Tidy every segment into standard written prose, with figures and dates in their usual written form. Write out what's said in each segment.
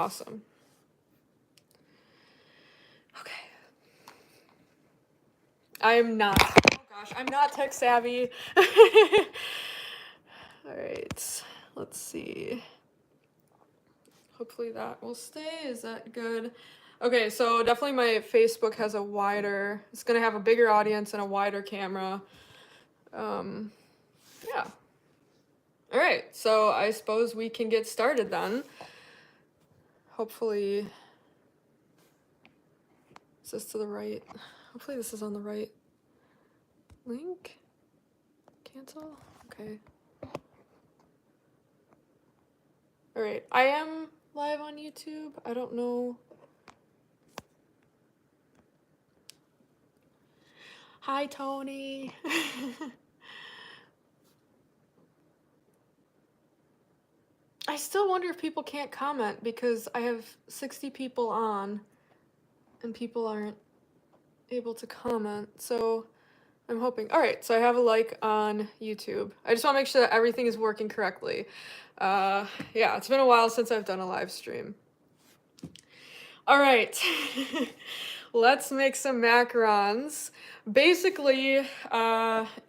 Awesome. Okay. I'm not, oh gosh, I'm not tech savvy. All right, let's see. Hopefully that will stay. Is that good? Okay, so definitely my Facebook has a wider, it's gonna have a bigger audience and a wider camera. Yeah. All right, so I suppose we can get started then. Hopefully, is this to the right? Hopefully this is on the right link. Cancel? Okay. All right, I am live on YouTube. I don't know. Hi, Tony. I still wonder if people can't comment because I have 60 people on and people aren't able to comment. So I'm hoping. All right, so I have a like on YouTube. I just want to make sure that everything is working correctly. Yeah, it's been a while since I've done a live stream. All right, let's make some macarons. Basically,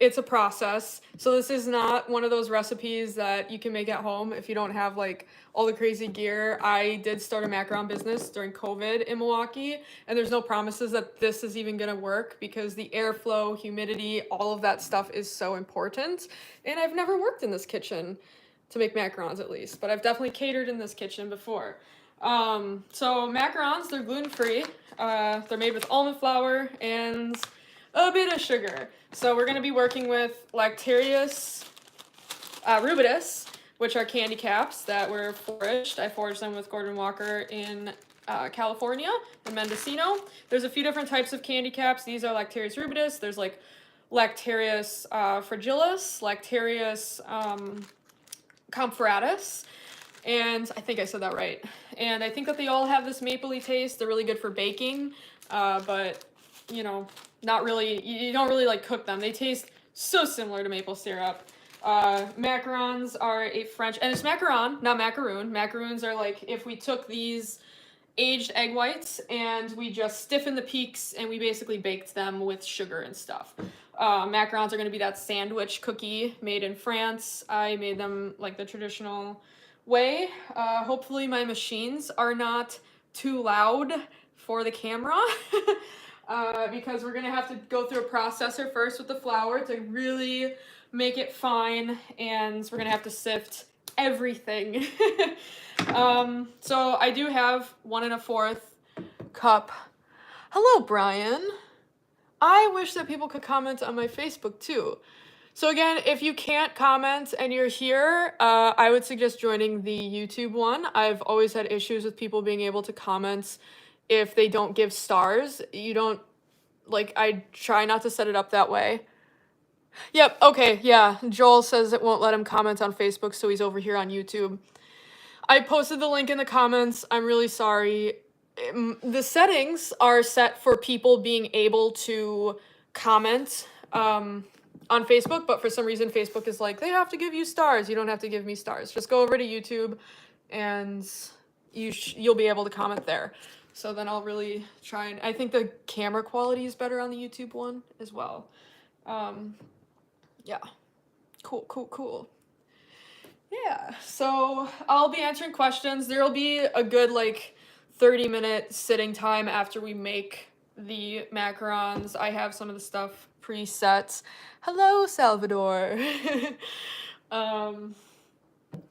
it's a process. So this is not one of those recipes that you can make at home if you don't have like all the crazy gear. I did start a macaron business during COVID in Milwaukee, and there's no promises that this is even gonna work because the airflow, humidity, all of that stuff is so important. And I've never worked in this kitchen to make macarons at least, but I've definitely catered in this kitchen before. So macarons, they're gluten-free. They're made with almond flour and a bit of sugar. So we're gonna be working with Lactarius rubidus, which are candy caps that were foraged. I foraged them with Gordon Walker in California, in Mendocino. There's a few different types of candy caps. These are Lactarius rubidus. There's like Lactarius fragilis, Lactarius comphoratus, and I think I said that right. And I think that they all have this mapley taste. They're really good for baking, but you know, not really, you don't really like cook them. They taste so similar to maple syrup. Macarons are a French, and it's macaron, not macaroon. Macaroons are like if we took these aged egg whites and we just stiffened the peaks and we basically baked them with sugar and stuff. Macarons are going to be that sandwich cookie made in France. I made them like the traditional way. Hopefully my machines are not too loud for the camera because we're going to have to go through a processor first with the flour to really make it fine, and we're going to have to sift everything. So I do have 1 1/4 cup. Hello, Brian. I wish that people could comment on my Facebook too. So again, if you can't comment and you're here, I would suggest joining the YouTube one. I've always had issues with people being able to comment if they don't give stars. You don't, like, I try not to set it up that way. Yep, okay, yeah. Joel says it won't let him comment on Facebook, so he's over here on YouTube. I posted the link in the comments. I'm really sorry. The settings are set for people being able to comment on Facebook, but for some reason Facebook is like, they have to give you stars. You don't have to give me stars. Just go over to YouTube and you'll be able to comment there. So then I'll really try, and I think the camera quality is better on the YouTube one as well. Yeah, cool. Yeah, so I'll be answering questions. There'll be a good like 30-minute sitting time after we make the macarons. I have some of the stuff preset. Hello, Salvador.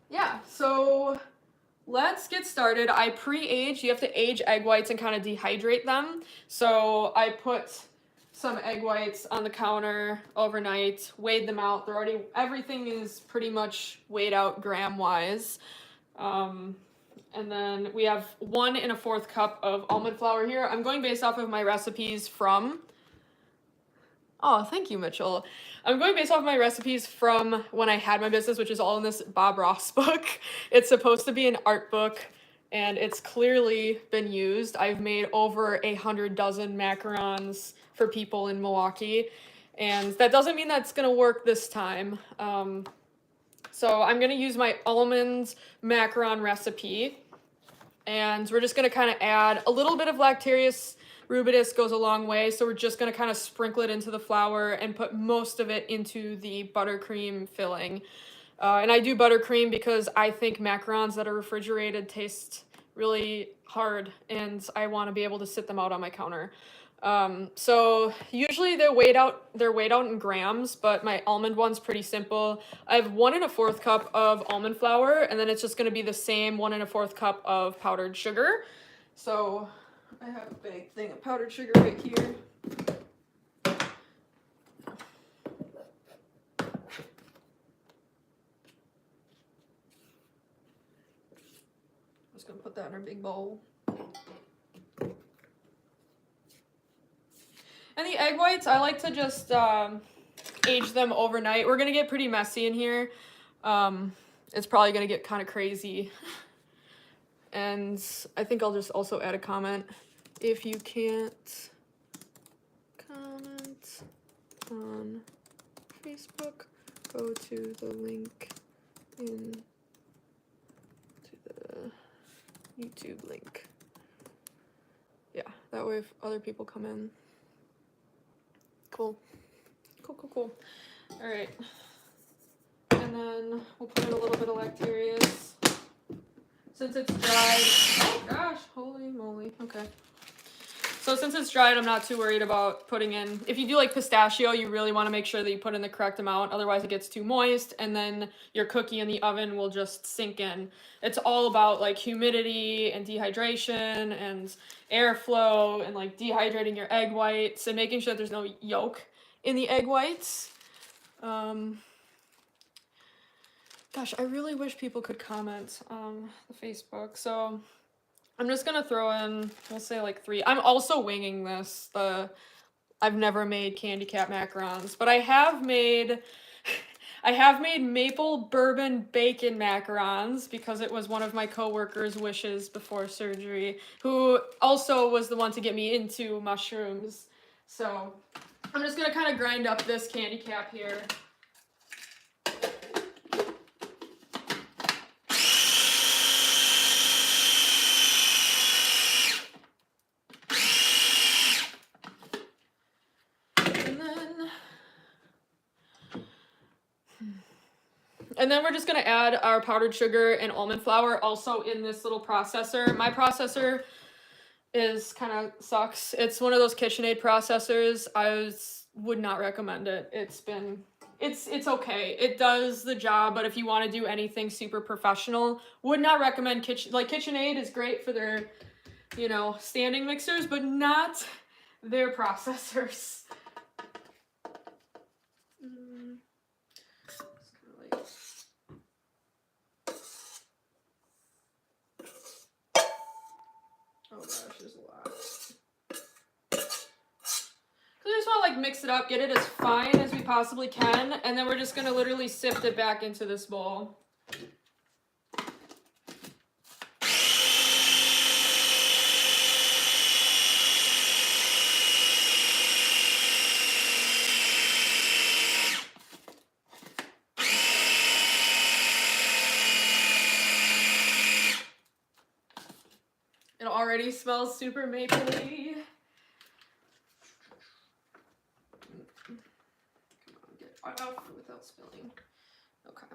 Yeah, so let's get started. I pre-age. You have to age egg whites and kind of dehydrate them. So I put some egg whites on the counter overnight, weighed them out. They're already, everything is pretty much weighed out gram-wise. And then we have 1 1/4 cup of almond flour here. I'm going based off of my recipes from, oh, thank you, Mitchell. I'm going based off my recipes from when I had my business, which is all in this Bob Ross book. It's supposed to be an art book, and it's clearly been used. I've made over 100 dozen macarons for people in Milwaukee, and that doesn't mean that's gonna work this time. So I'm gonna use my almond macaron recipe. And we're just gonna kind of add a little bit of Lactarius rubidus, goes a long way. So we're just gonna kind of sprinkle it into the flour and put most of it into the buttercream filling. And I do buttercream because I think macarons that are refrigerated taste really hard, and I want to be able to sit them out on my counter. So usually they're weighed out in grams, but my almond one's pretty simple. I have 1 1/4 cup of almond flour, and then it's just going to be the same 1 1/4 cup of powdered sugar. So I have a big thing of powdered sugar right here. Just gonna put that in our big bowl. And the egg whites, I like to just age them overnight. We're gonna get pretty messy in here. It's probably gonna get kind of crazy. And I think I'll just also add a comment. If you can't comment on Facebook, go to the link in to the YouTube link. Yeah, that way if other people come in. Cool. Cool. All right. And then we'll put in a little bit of Lactarius. Since it's dried, oh gosh, holy moly, okay. So since it's dried, I'm not too worried about putting in, if you do like pistachio, you really want to make sure that you put in the correct amount, otherwise it gets too moist, and then your cookie in the oven will just sink in. It's all about like humidity and dehydration and airflow and like dehydrating your egg whites and making sure there's no yolk in the egg whites. Gosh, I really wish people could comment on the Facebook. So I'm just gonna throw in, we'll say like 3. I'm also winging this. I've never made candy cat macarons, but I have made maple bourbon bacon macarons because it was one of my coworkers' wishes before surgery, who also was the one to get me into mushrooms. So I'm just gonna kind of grind up this candy cap here. And then we're just gonna add our powdered sugar and almond flour also in this little processor. My processor kind of sucks. It's one of those KitchenAid processors. Would not recommend it. It's okay. It does the job, but if you want to do anything super professional, would not recommend KitchenAid is great for their, standing mixers, but not their processors. Oh gosh, there's a lot. Because I just want to mix it up, get it as fine as we possibly can, and then we're just going to literally sift it back into this bowl. It already smells super mapley. Come on, get it off without spilling. Okay.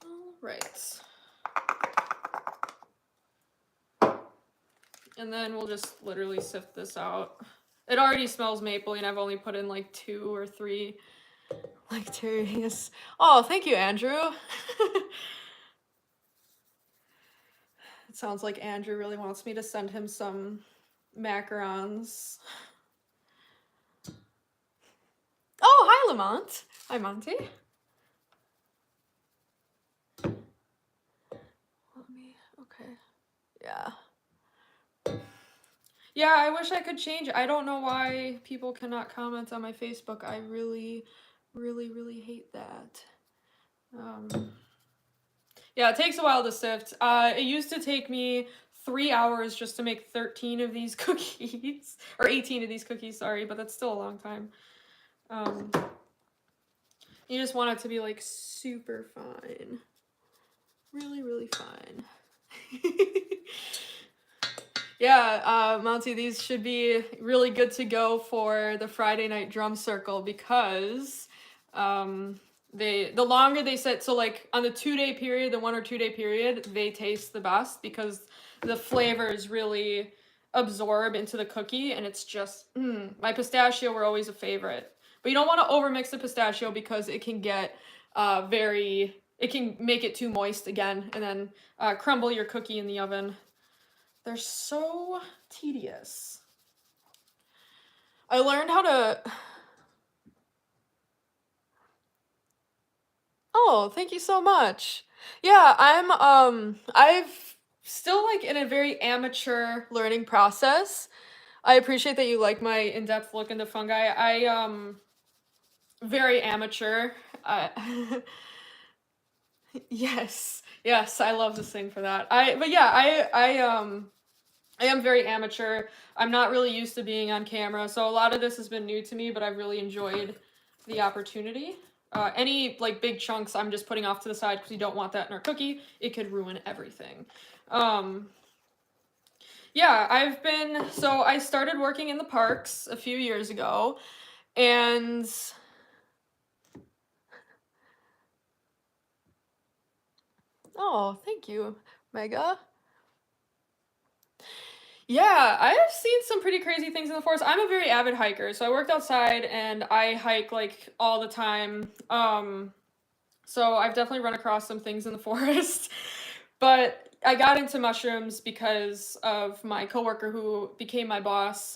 All right. And then we'll just literally sift this out. It already smells mapley, and I've only put in 2 or 3 Lactarius. Oh, thank you, Andrew. It sounds like Andrew really wants me to send him some macarons. Oh, hi, Lamont. Hi, Monty. Okay. Yeah. Yeah, I wish I could change it. I don't know why people cannot comment on my Facebook. I really, really, really hate that. Yeah, it takes a while to sift. It used to take me 3 hours just to make 13 of these cookies. Or 18 of these cookies, sorry, but that's still a long time. You just want it to be super fine. Really, really fine. Yeah, Monty, these should be really good to go for the Friday night drum circle because um, the longer they sit, so like on the 2 day period, the 1 or 2 day period, they taste the best because the flavors really absorb into the cookie, and it's just my pistachio were always a favorite. But you don't want to overmix the pistachio because it can get it can make it too moist again, and then crumble your cookie in the oven. They're so tedious. I learned how to. Oh, thank you so much. Yeah, I've still like in a very amateur learning process. I appreciate that you like my in-depth look into fungi. Very amateur. Uh, yes. Yes, I love to sing for that. But yeah, I am very amateur. I'm not really used to being on camera, so a lot of this has been new to me, but I've really enjoyed the opportunity. Any like big chunks I'm just putting off to the side because you don't want that in our cookie. It could ruin everything. Um, yeah, so I started working in the parks a few years ago, and oh, thank you, Mega. Yeah, I have seen some pretty crazy things in the forest. I'm a very avid hiker, so I worked outside and I hike like all the time. So I've definitely run across some things in the forest. But I got into mushrooms because of my coworker who became my boss.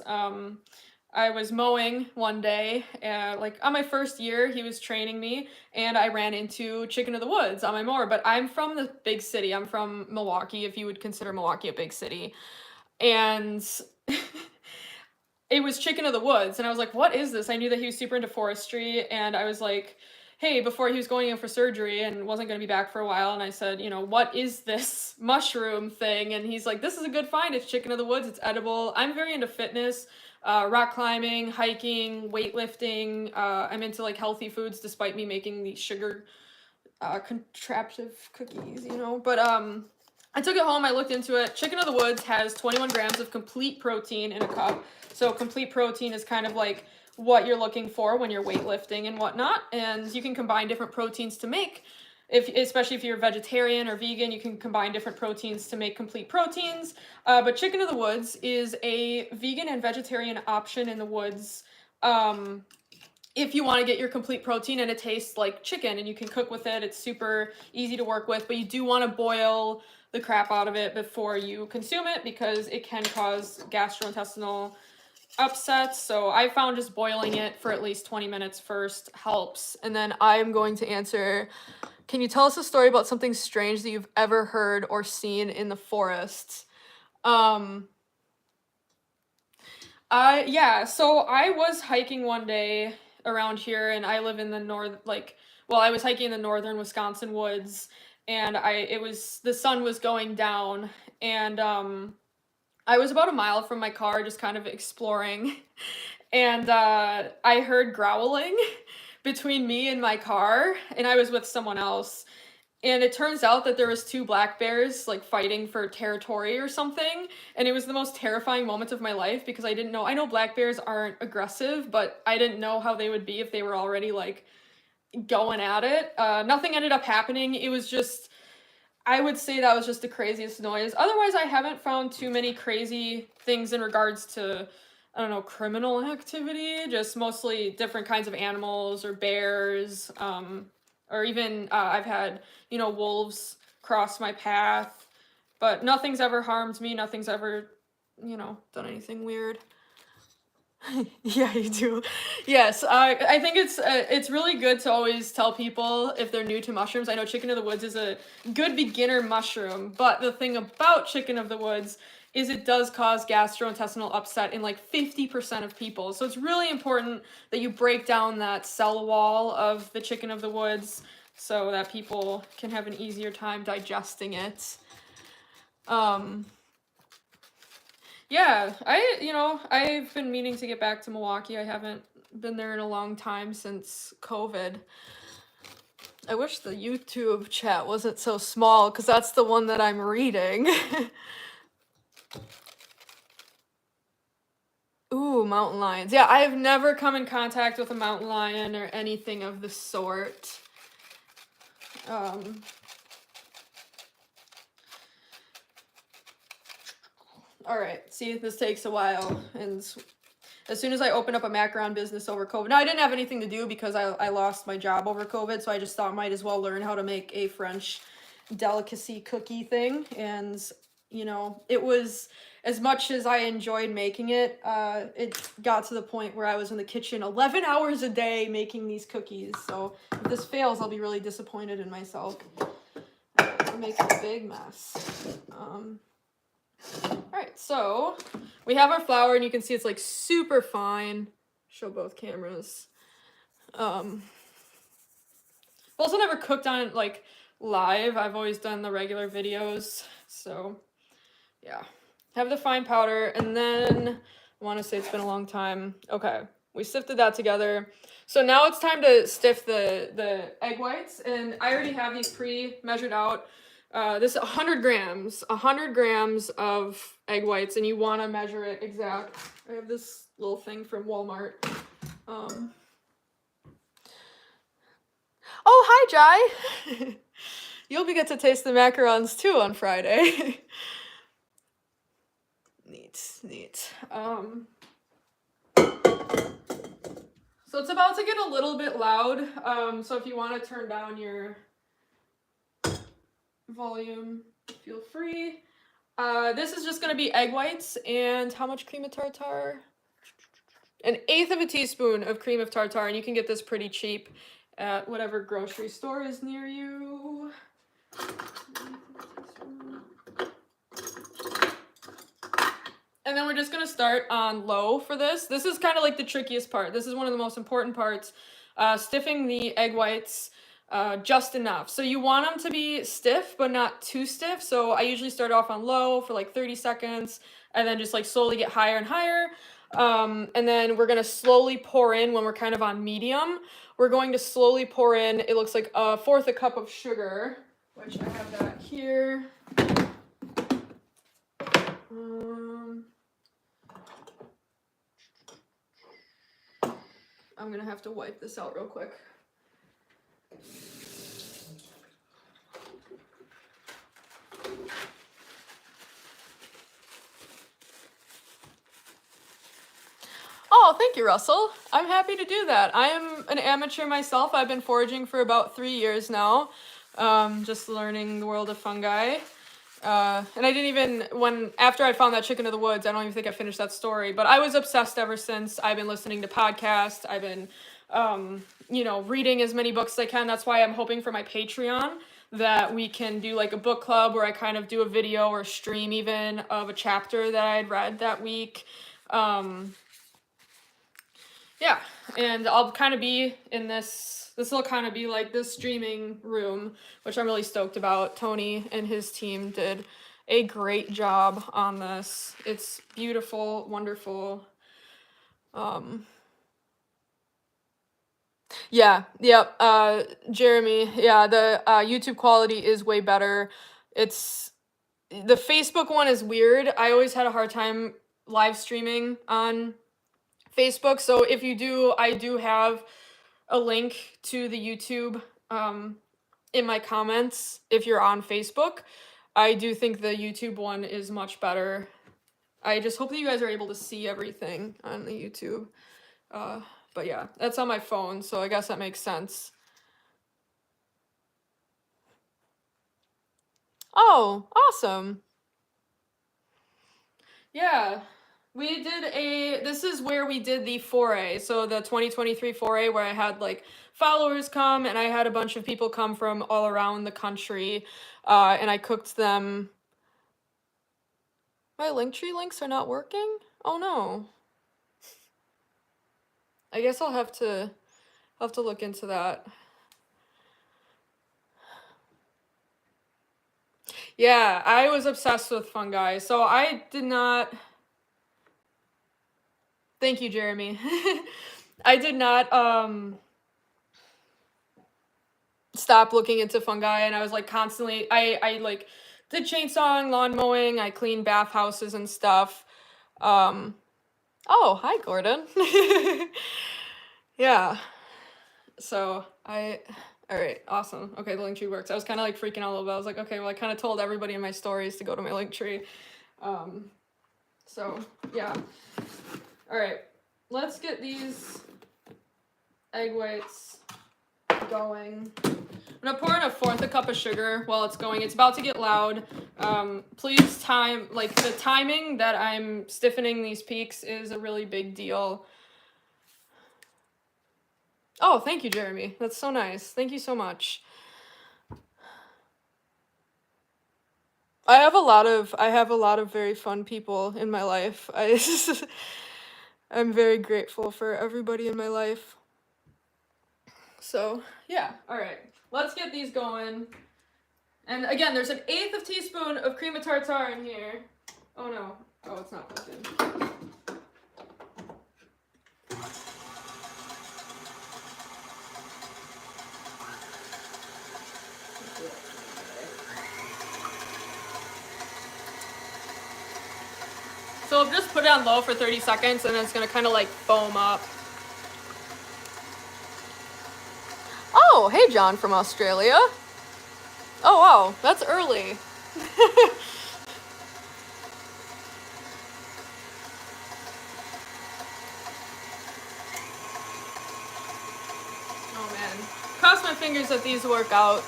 I was mowing one day, like on my first year, he was training me, and I ran into chicken of the woods on my mower. But I'm from the big city. I'm from Milwaukee, if you would consider Milwaukee a big city. And it was chicken of the woods, and I was like, what is this? I knew that he was super into forestry, and I was like, hey, before he was going in for surgery and wasn't going to be back for a while, and I said, what is this mushroom thing? And he's like, this is a good find. It's chicken of the woods. It's edible. I'm very into fitness, rock climbing, hiking, weightlifting. I'm into like healthy foods despite me making these sugar contraptive cookies, but I took it home, I looked into it. Chicken of the Woods has 21 grams of complete protein in a cup. So complete protein is kind of like what you're looking for when you're weightlifting and whatnot. And you can combine different proteins to make, especially if you're vegetarian or vegan, you can combine different proteins to make complete proteins. But Chicken of the Woods is a vegan and vegetarian option in the woods. If you want to get your complete protein and it tastes like chicken and you can cook with it, it's super easy to work with, but you do want to boil the crap out of it before you consume it because it can cause gastrointestinal upsets. So I found just boiling it for at least 20 minutes first helps. And then I'm going to answer, can you tell us a story about something strange that you've ever heard or seen in the forest? Yeah, so I was hiking one day around here, and I live in the I was hiking in the northern Wisconsin woods, and the sun was going down, and I was about a mile from my car just kind of exploring, and I heard growling between me and my car, and I was with someone else. And it turns out that there was two black bears like fighting for territory or something, and it was the most terrifying moment of my life because I know black bears aren't aggressive, but I didn't know how they would be if they were already like going at it. Nothing ended up happening. It was just, I would say that was just the craziest noise. Otherwise, I haven't found too many crazy things in regards to, I don't know, criminal activity, just mostly different kinds of animals or bears, or even I've had, wolves cross my path, but nothing's ever harmed me. Nothing's ever, done anything weird. Yeah, you do. Yes, I think it's really good to always tell people if they're new to mushrooms. I know chicken of the woods is a good beginner mushroom, but the thing about chicken of the woods is it does cause gastrointestinal upset in like 50% of people. So it's really important that you break down that cell wall of the chicken of the woods so that people can have an easier time digesting it. Yeah, I've been meaning to get back to Milwaukee. I haven't been there in a long time since COVID. I wish the YouTube chat wasn't so small because that's the one that I'm reading. Ooh, mountain lions. Yeah, I have never come in contact with a mountain lion or anything of the sort. All right, see, this takes a while, and as soon as I opened up a macaron business over COVID, now I didn't have anything to do because I lost my job over COVID, so I just thought I might as well learn how to make a French delicacy cookie thing, and you know, it was, as much as I enjoyed making it, it got to the point where I was in the kitchen 11 hours a day making these cookies, so if this fails, I'll be really disappointed in myself. I'm making a big mess. Alright, so we have our flour, and you can see it's like super fine. Show both cameras. I've also never cooked on it like live. I've always done the regular videos. So yeah. Have the fine powder, and then I want to say it's been a long time. Okay, we sifted that together. So now it's time to stiff the egg whites, and I already have these pre-measured out. This is 100 grams of egg whites, and you want to measure it exact. I have this little thing from Walmart. Oh, hi, Jai. You'll get to taste the macarons too on Friday. Neat. So it's about to get a little bit loud. So if you want to turn down your volume, feel free. This is just going to be egg whites, and how much cream of tartar? 1/8 of a teaspoon of cream of tartar, and you can get this pretty cheap at whatever grocery store is near you. And then we're just going to start on low for this. This is kind of like the trickiest part. This is one of the most important parts. Stiffing the egg whites just enough. So you want them to be stiff, but not too stiff. So I usually start off on low for like 30 seconds and then just like slowly get higher and higher. And then we're going to slowly pour in when we're kind of on medium. We're going to slowly pour in, it looks like 1/4 cup of sugar, which I have that here. I'm going to have to wipe this out real quick. Oh, thank you, Russell. I'm happy to do that. I am an amateur myself. I've been foraging for about 3 years now, just learning the world of fungi. And I didn't even, after I found that chicken of the woods, I don't even think I finished that story, but I was obsessed ever since. I've been listening to podcasts. I've been, reading as many books as I can. That's why I'm hoping for my Patreon that we can do like a book club where I kind of do a video or stream even of a chapter that I had read that week. Yeah, and I'll kind of be in this will kind of be like this streaming room, which I'm really stoked about. Tony and his team did a great job on this. It's beautiful, wonderful. Yeah, yep, Jeremy, yeah, the YouTube quality is way better. The Facebook one is weird. I always had a hard time live streaming on Facebook, so if you do, I do have a link to the YouTube in my comments if you're on Facebook. I do think the YouTube one is much better. I just hope that you guys are able to see everything on the YouTube. But yeah, that's on my phone, so I guess that makes sense. Oh, awesome. Yeah. This is where we did the foray. So the 2023 foray where I had like followers come, and I had a bunch of people come from all around the country, and I cooked them. My Linktree links are not working? Oh no. I guess I'll have to look into that. Yeah, I was obsessed with fungi. So I did not. Thank you, Jeremy. I did not stop looking into fungi, and I was like constantly I like did chainsawing, lawn mowing, I cleaned bathhouses and stuff. Oh, hi, Gordon. Yeah. So all right, awesome. Okay, the link tree works. I was kind of like freaking out a little bit. I was like, okay, well, I kind of told everybody in my stories to go to my link tree. So yeah. All right, let's get these egg whites going. I'm gonna pour in 1/4 cup of sugar while it's going. It's about to get loud. Please time, like the timing that I'm stiffening these peaks is a really big deal. Oh, thank you, Jeremy. That's so nice. Thank you so much. I have a lot of very fun people in my life. I'm very grateful for everybody in my life. So, yeah. All right. Let's get these going. And again, there's 1/8 of teaspoon of cream of tartar in here. Oh no. Oh, it's not plugged in. So just put it on low for 30 seconds and it's gonna kind of like foam up. Oh, hey John from Australia. Oh wow, that's early. Oh man. Cross my fingers that these work out.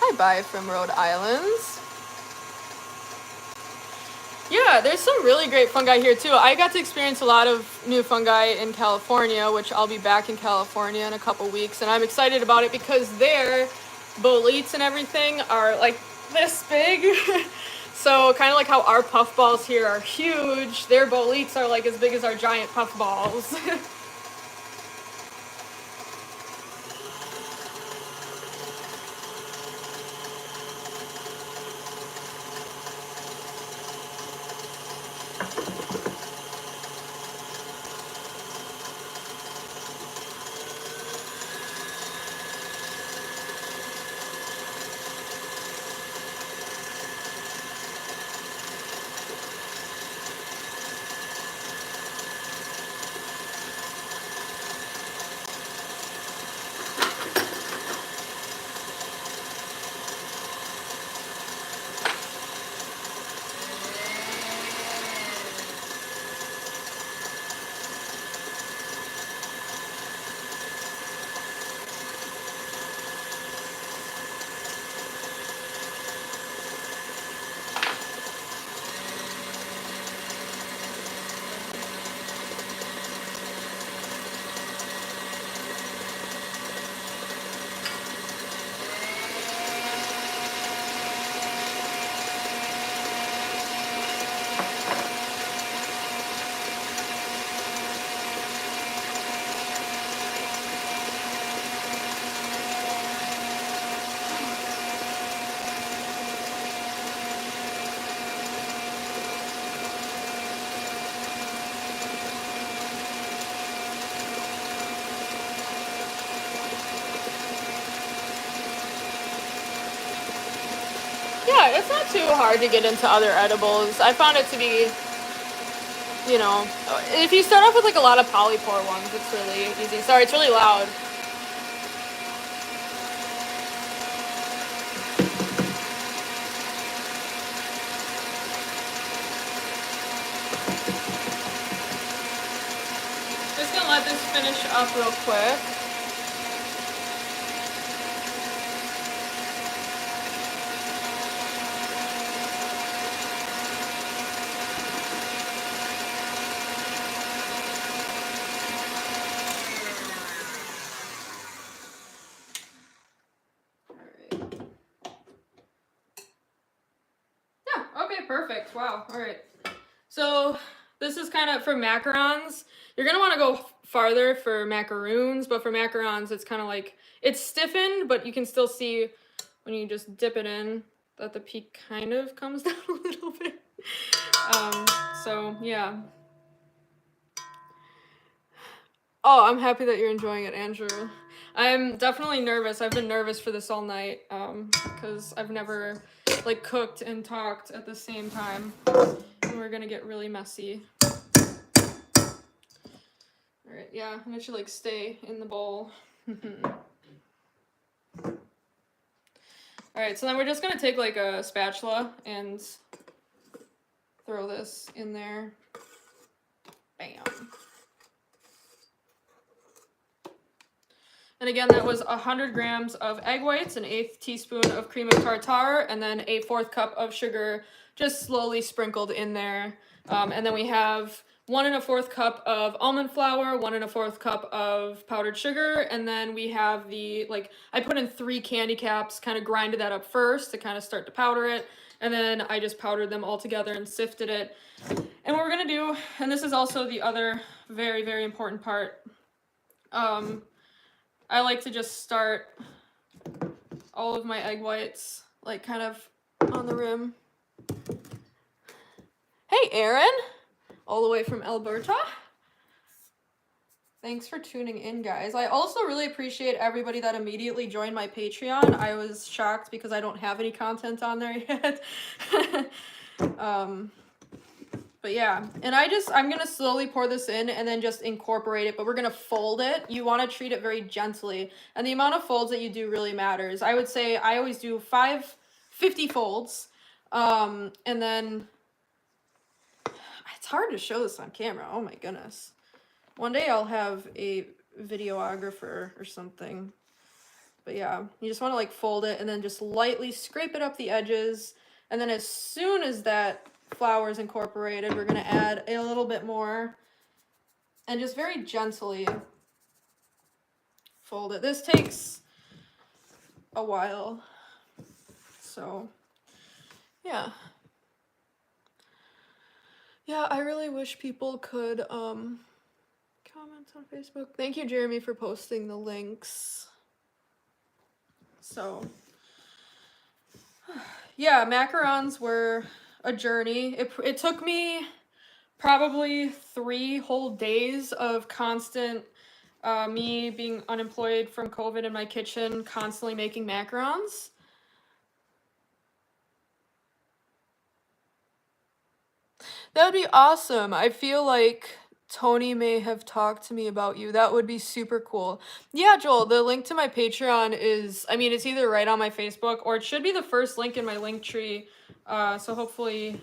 Hi, bye from Rhode Island. Yeah, there's some really great fungi here too. I got to experience a lot of new fungi in California, which I'll be back in California in a couple weeks, and I'm excited about it because their boletes and everything are like this big. So kind of like how our puffballs here are huge, their boletes are like as big as our giant puffballs. Yeah, it's not too hard to get into other edibles. I found it to be, if you start off with like a lot of polypore ones, it's really easy. Sorry, it's really loud. Just gonna let this finish up real quick. Yeah, okay, perfect. Wow, all right. So this is kind of for macarons. You're gonna want to go farther for macaroons, but for macarons, it's kind of like, it's stiffened, but you can still see when you just dip it in that the peak kind of comes down a little bit. So yeah. Oh, I'm happy that you're enjoying it, Andrew. I'm definitely nervous. I've been nervous for this all night because I've never like cooked and talked at the same time. And we're gonna get really messy. Alright, yeah, and it should like stay in the bowl. Alright, so then we're just gonna take like a spatula and throw this in there. Bam. And again, that was 100 grams of egg whites, an 1/8 teaspoon of cream of tartar, and then a 1/4 cup of sugar, just slowly sprinkled in there. And then we have 1 1/4 cup of almond flour, 1 1/4 cup of powdered sugar, and then we have the, like, I put in 3 candy caps, kind of grinded that up first to kind of start to powder it, and then I just powdered them all together and sifted it. And what we're gonna do, and this is also the other very, very important part, I like to just start all of my egg whites, like, kind of on the rim. Hey, Aaron! All the way from Alberta. Thanks for tuning in, guys. I also really appreciate everybody that immediately joined my Patreon. I was shocked because I don't have any content on there yet. But yeah, and I'm gonna slowly pour this in and then just incorporate it, but we're gonna fold it. You wanna treat it very gently, and the amount of folds that you do really matters. I would say I always do 50 folds, and then, it's hard to show this on camera, oh my goodness. One day I'll have a videographer or something, but yeah, you just wanna like fold it and then just lightly scrape it up the edges, and then as soon as that flour is incorporated, we're going to add a little bit more and just very gently fold it. This takes a while, so yeah, I really wish people could comment on Facebook. Thank you, Jeremy, for posting the links. So yeah, macarons were a journey. It took me probably 3 whole days of constant me being unemployed from COVID in my kitchen, constantly making macarons. That would be awesome. I feel like Tony may have talked to me about you. That would be super cool. Yeah, Joel, the link to my Patreon is, I mean, it's either right on my Facebook or it should be the first link in my link tree. So hopefully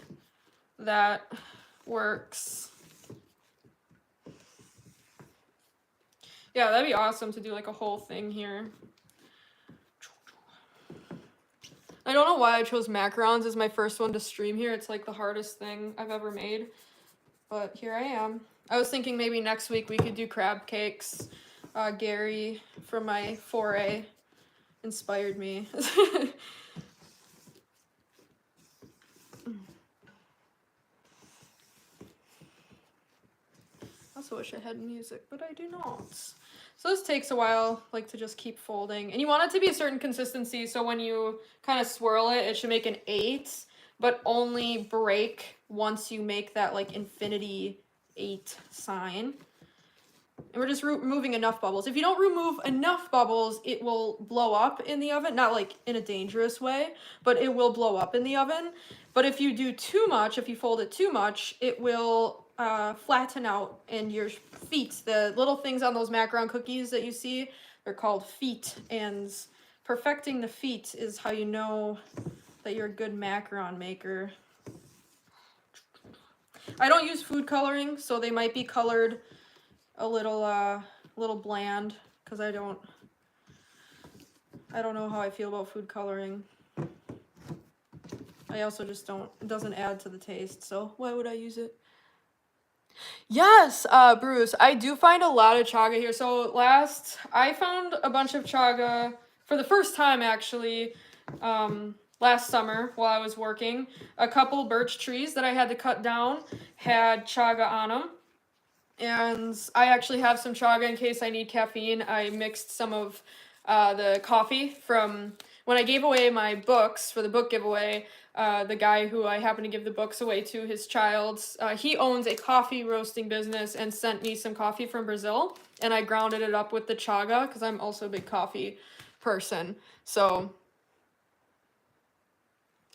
that works. Yeah, that'd be awesome to do like a whole thing here. I don't know why I chose macarons as my first one to stream here. It's like the hardest thing I've ever made. But here I am. I was thinking maybe next week we could do crab cakes. Gary from my foray inspired me. I also wish I had music, but I do not. So this takes a while, like, to just keep folding. And you want it to be a certain consistency, so when you kind of swirl it, it should make an 8, but only break once you make that, like, infinity 8 sign. And we're just removing enough bubbles. If you don't remove enough bubbles, it will blow up in the oven. Not, like, in a dangerous way, but it will blow up in the oven. But if you do too much, if you fold it too much, it will flatten out, and your feet, the little things on those macaron cookies that you see, they're called feet, and perfecting the feet is how you know that you're a good macaron maker. I don't use food coloring, so they might be colored a little bland, because I don't know how I feel about food coloring. I also just don't, it doesn't add to the taste, so why would I use it? Yes, Bruce, I do find a lot of chaga here. So I found a bunch of chaga for the first time, actually, last summer while I was working. A couple birch trees that I had to cut down had chaga on them. And I actually have some chaga in case I need caffeine. I mixed some of the coffee from when I gave away my books for the book giveaway. The guy who I happen to give the books away to, his child, he owns a coffee roasting business and sent me some coffee from Brazil, and I grounded it up with the chaga because I'm also a big coffee person. So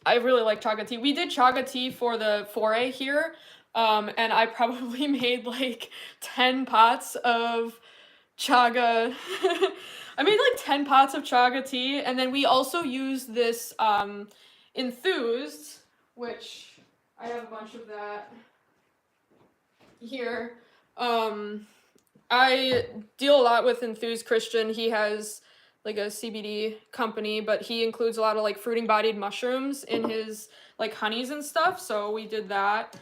I really like chaga tea. We did chaga tea for the foray here, and I probably made like 10 pots of chaga. I made like 10 pots of chaga tea, and then we also used this enthused, which I have a bunch of that here. I deal a lot with Enthused Christian. He has like a CBD company, but he includes a lot of like fruiting bodied mushrooms in his like honeys and stuff. So we did that.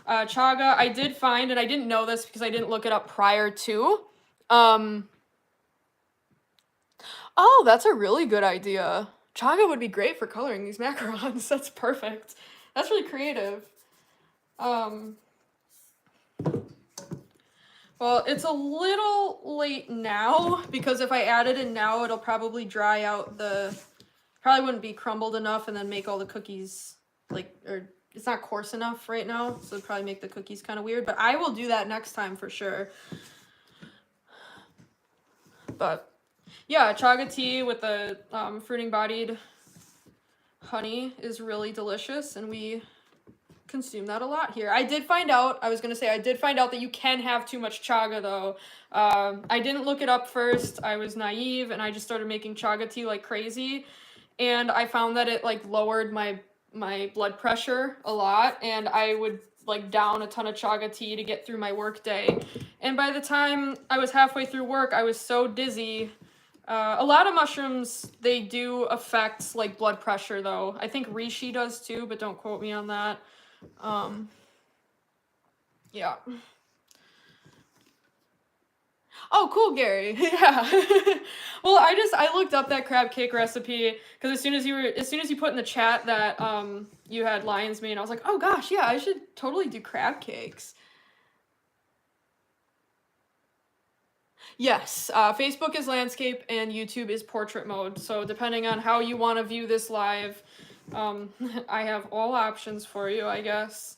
Chaga, I did find, and I didn't know this because I didn't look it up prior to. Oh, that's a really good idea. Chaga would be great for coloring these macarons. That's perfect. That's really creative. Well, it's a little late now because if I add it in now, it'll probably dry out probably wouldn't be crumbled enough and then make all the cookies or it's not coarse enough right now, so it'd probably make the cookies kind of weird, but I will do that next time for sure. But yeah, chaga tea with the fruiting bodied honey is really delicious, and we consume that a lot here. I did find out that you can have too much chaga though. I didn't look it up first. I was naive and I just started making chaga tea like crazy, and I found that it like lowered my blood pressure a lot, and I would like down a ton of chaga tea to get through my work day. And by the time I was halfway through work, I was so dizzy. A lot of mushrooms, they do affect like blood pressure though. I think reishi does too, but don't quote me on that. Yeah. Oh, cool, Gary. Yeah. Well, I looked up that crab cake recipe because as soon as you put in the chat that you had lion's mane, I was like, oh gosh, yeah, I should totally do crab cakes. Yes, Facebook is landscape and YouTube is portrait mode. So depending on how you want to view this live, I have all options for you, I guess.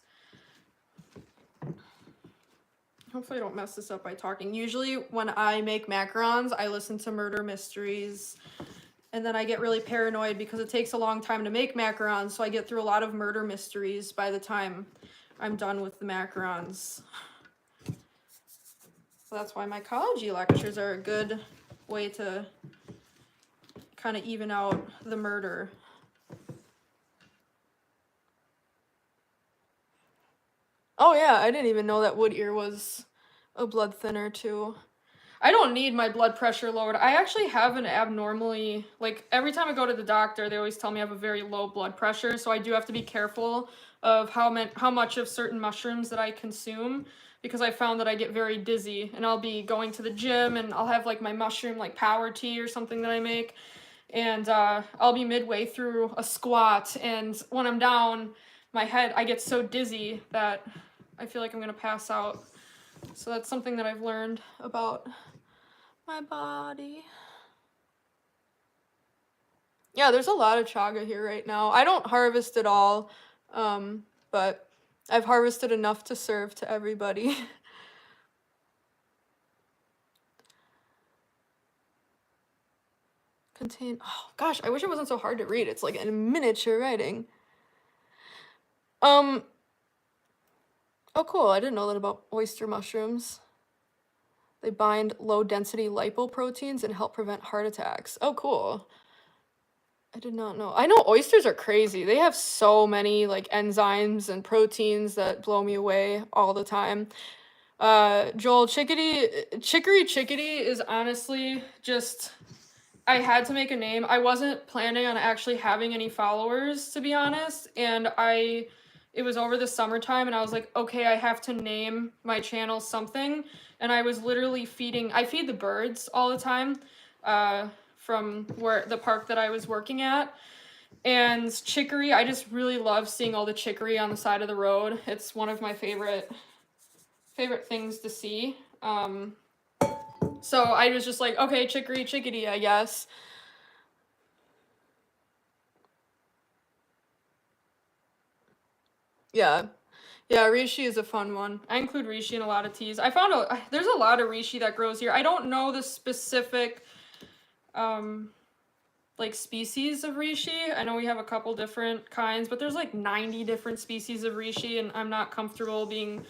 Hopefully I don't mess this up by talking. Usually when I make macarons, I listen to murder mysteries, and then I get really paranoid because it takes a long time to make macarons, so I get through a lot of murder mysteries by the time I'm done with the macarons. So that's why mycology lectures are a good way to kind of even out the murder. Oh yeah, I didn't even know that wood ear was a blood thinner too. I don't need my blood pressure lowered. I actually have an abnormally, like every time I go to the doctor, they always tell me I have a very low blood pressure, so I do have to be careful of how much of certain mushrooms that I consume, because I found that I get very dizzy, and I'll be going to the gym and I'll have like my mushroom like power tea or something that I make, and I'll be midway through a squat, and when I'm down, I get so dizzy that I feel like I'm gonna pass out. So that's something that I've learned about my body. Yeah, there's a lot of chaga here right now. I don't harvest at all, but I've harvested enough to serve to everybody. Oh gosh, I wish it wasn't so hard to read. It's like in miniature writing. Oh cool, I didn't know that about oyster mushrooms. They bind low density lipoproteins and help prevent heart attacks. Oh cool. I did not know. I know oysters are crazy. They have so many like enzymes and proteins that blow me away all the time. Joel, Chicory Chickadee is honestly just, I had to make a name. I wasn't planning on actually having any followers, to be honest, and it was over the summertime, and I was like, okay, I have to name my channel something, and I was literally I feed the birds all the time, from the park that I was working at, and chicory, I just really love seeing all the chicory on the side of the road. It's one of my favorite things to see. So I was just like, okay, Chicory Chickadee, I guess. Yeah. Yeah, reishi is a fun one. I include reishi in a lot of teas. I found there's a lot of reishi that grows here. I don't know the specific like species of reishi. I know we have a couple different kinds, but there's like 90 different species of reishi, and I'm not comfortable being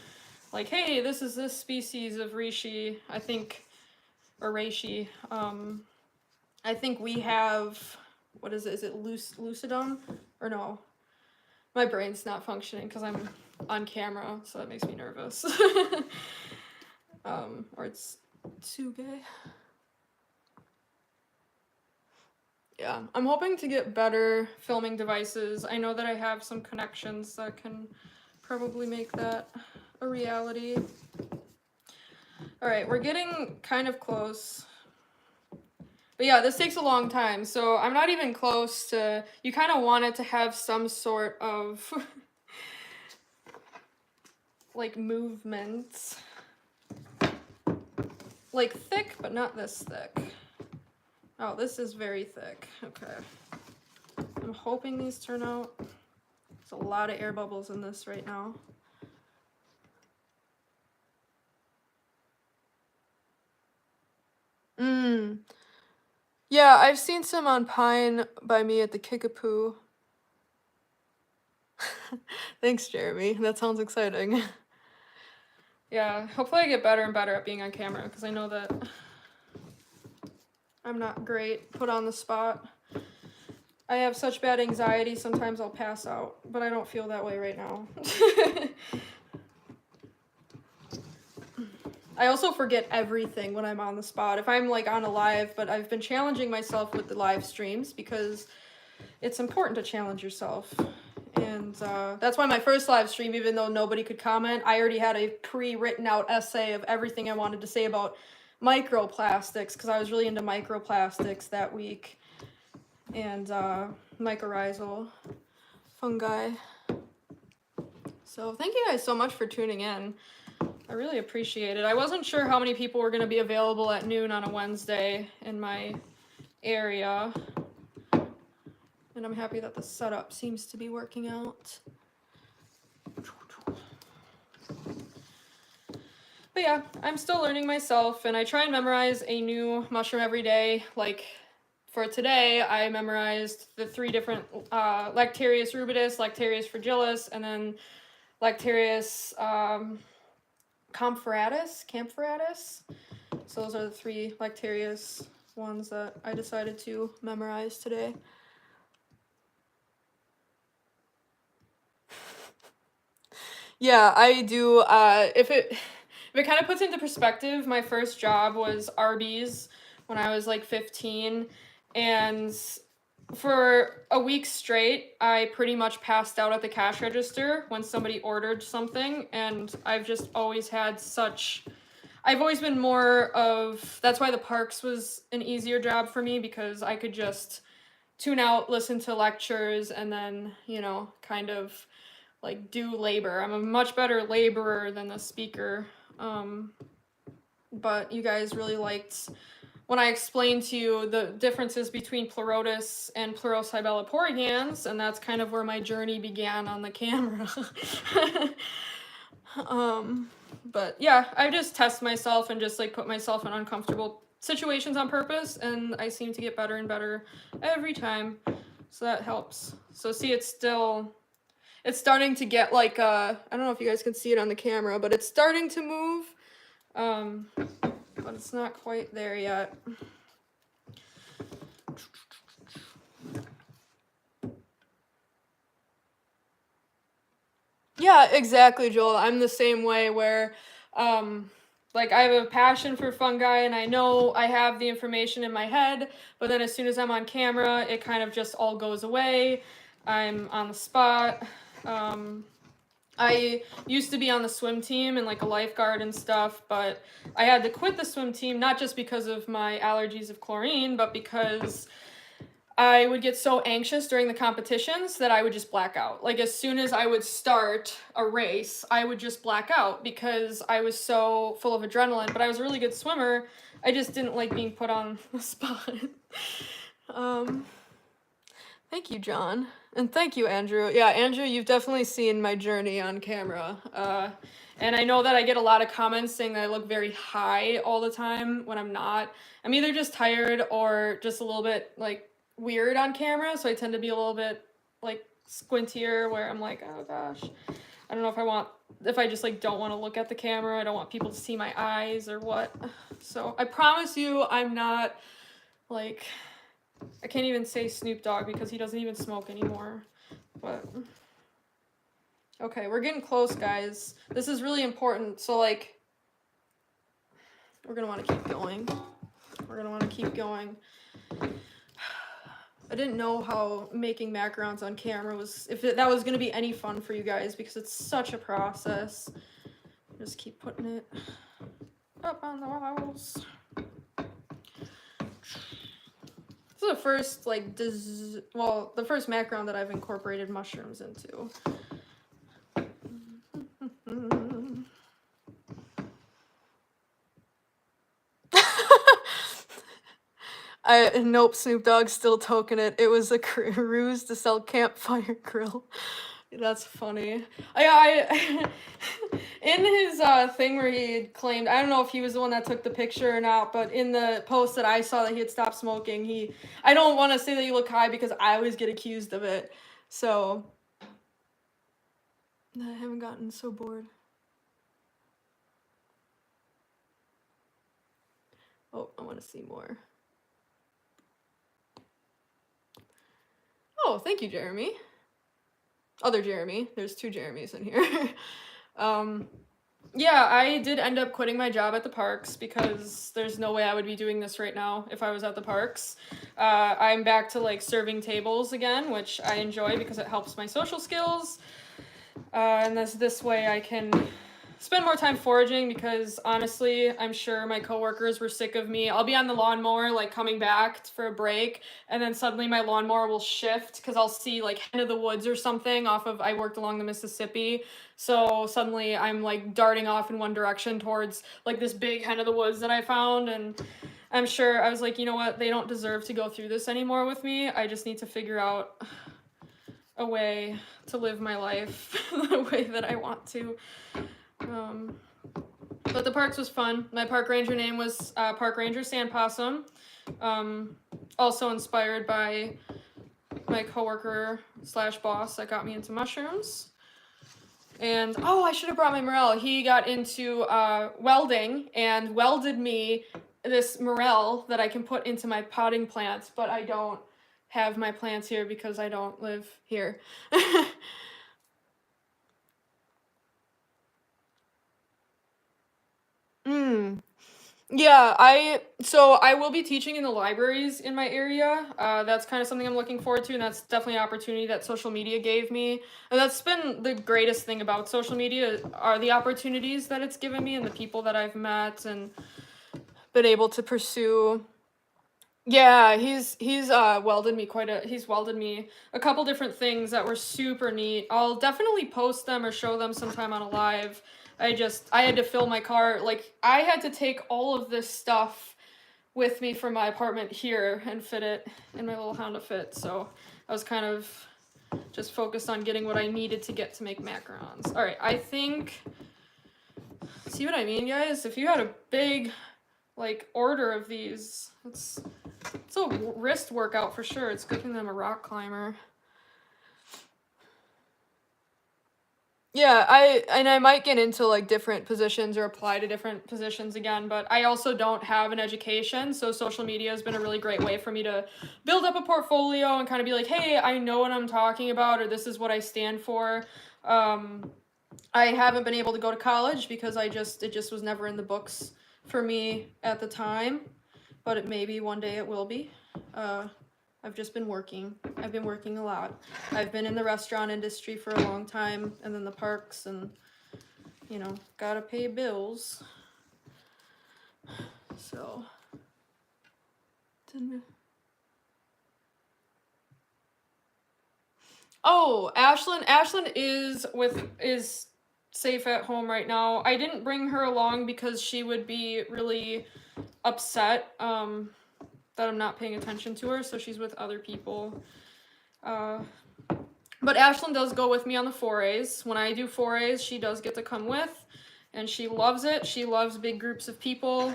like, hey, this is this species of reishi. I think, or reishi. I think we have, what is it? Is it lucidum? Or no? My brain's not functioning because I'm on camera, so that makes me nervous. Or it's tsuge. Yeah, I'm hoping to get better filming devices. I know that I have some connections that can probably make that a reality. All right, we're getting kind of close. But yeah, this takes a long time, so I'm not even close to, you kind of want it to have some sort of like movement. Like thick, but not this thick. Oh, this is very thick. Okay. I'm hoping these turn out. There's a lot of air bubbles in this right now. Yeah, I've seen some on Pine by me at the Kickapoo. Thanks, Jeremy. That sounds exciting. Yeah, hopefully I get better and better at being on camera, because I know that I'm not great put on the spot. I have such bad anxiety, sometimes I'll pass out, but I don't feel that way right now. I also forget everything when I'm on the spot. If I'm like on a live, but I've been challenging myself with the live streams because it's important to challenge yourself. And that's why my first live stream, even though nobody could comment, I already had a pre-written out essay of everything I wanted to say about microplastics, because I was really into microplastics that week. And mycorrhizal fungi. So thank you guys so much for tuning in. I really appreciate it. I wasn't sure how many people were going to be available at noon on a Wednesday in my area. And I'm happy that the setup seems to be working out. But yeah, I'm still learning myself, and I try and memorize a new mushroom every day. Like for today, I memorized the 3 different Lactarius rubidus, Lactarius fragilis, and then Lactarius Camphratus. So those are the 3 Lactarius ones that I decided to memorize today. Yeah, I do. If it kind of puts into perspective, my first job was Arby's when I was like 15, and for a week straight, I pretty much passed out at the cash register when somebody ordered something, and I've just always had I've always been more of, that's why the parks was an easier job for me, because I could just tune out, listen to lectures, and then, you know, kind of like do labor. I'm a much better laborer than the speaker. But you guys really liked when I explained to you the differences between Pleurotus and Pleurocypella porrigans, and that's kind of where my journey began on the camera. But yeah, I just test myself and just like put myself in uncomfortable situations on purpose, and I seem to get better and better every time, so that helps. So see, it's starting to get like I don't know if you guys can see it on the camera, but it's starting to move, but it's not quite there yet. Yeah, exactly, Joel. I'm the same way, where like I have a passion for fungi, and I know I have the information in my head, but then as soon as I'm on camera, it kind of just all goes away. I'm on the spot. I used to be on the swim team and like a lifeguard and stuff, but I had to quit the swim team, not just because of my allergies of chlorine, but because I would get so anxious during the competitions that I would just black out. Like as soon as I would start a race, I would just black out because I was so full of adrenaline, but I was a really good swimmer. I just didn't like being put on the spot. Thank you, John. And thank you, Andrew. Yeah, Andrew, you've definitely seen my journey on camera. And I know that I get a lot of comments saying that I look very high all the time when I'm not. I'm either just tired or just a little bit like weird on camera, so I tend to be a little bit like squintier where I'm like, oh gosh, I don't know if I just like don't want to look at the camera, I don't want people to see my eyes or what. So I promise you I'm not like, I can't even say Snoop Dogg because he doesn't even smoke anymore. But okay, we're getting close, guys. This is really important. So like, we're gonna want to keep going. We're gonna want to keep going. I didn't know how making macarons on camera was, that was gonna be any fun for you guys because it's such a process. Just keep putting it up on the walls. This is the first like the first macaron that I've incorporated mushrooms into. Nope, Snoop Dogg's still toking it. It was a ruse to sell campfire grill. That's funny. I in his thing where he claimed, I don't know if he was the one that took the picture or not, but in the post that I saw that he had stopped smoking, I don't want to say that you look high because I always get accused of it. So I haven't gotten so bored. Oh, I want to see more. Oh, thank you, Jeremy. Other Jeremy. There's two Jeremys in here. Yeah, I did end up quitting my job at the parks because there's no way I would be doing this right now if I was at the parks. I'm back to like serving tables again, which I enjoy because it helps my social skills. And this way I can spend more time foraging because honestly, I'm sure my coworkers were sick of me. I'll be on the lawnmower, like coming back for a break, and then suddenly my lawnmower will shift because I'll see like Hen of the Woods or something I worked along the Mississippi. So suddenly I'm like darting off in one direction towards like this big Hen of the Woods that I found. And I'm sure I was like, you know what? They don't deserve to go through this anymore with me. I just need to figure out a way to live my life the way that I want to. But the parks was fun. My park ranger name was Park Ranger Sandpossum. Also inspired by my coworker / boss that got me into mushrooms. And oh, I should have brought my morel. He got into welding and welded me this morel that I can put into my potting plants, but I don't have my plants here because I don't live here. Yeah, I will be teaching in the libraries in my area. That's kind of something I'm looking forward to, and that's definitely an opportunity that social media gave me. And that's been the greatest thing about social media are the opportunities that it's given me and the people that I've met and been able to pursue. Yeah, he's welded me he's welded me a couple different things that were super neat. I'll definitely post them or show them sometime on a live. I had to fill my car, like I had to take all of this stuff with me from my apartment here and fit it in my little Honda Fit. So I was kind of just focused on getting what I needed to get to make macarons. All right, I think, see what I mean, guys? If you had a big like order of these, it's a wrist workout for sure. It's good thing I'm a rock climber. Yeah, I might get into like different positions or apply to different positions again, but I also don't have an education, so social media has been a really great way for me to build up a portfolio and kind of be like, hey, I know what I'm talking about, or this is what I stand for. I haven't been able to go to college because it just was never in the books for me at the time, but maybe one day it will be. I've just been working. I've been working a lot. I've been in the restaurant industry for a long time, and then the parks, and, you know, gotta pay bills. So. Oh, Ashlyn is safe at home right now. I didn't bring her along because she would be really upset that I'm not paying attention to her, so she's with other people. But Ashlyn does go with me on the forays. When I do forays, she does get to come with, and she loves it. She loves big groups of people,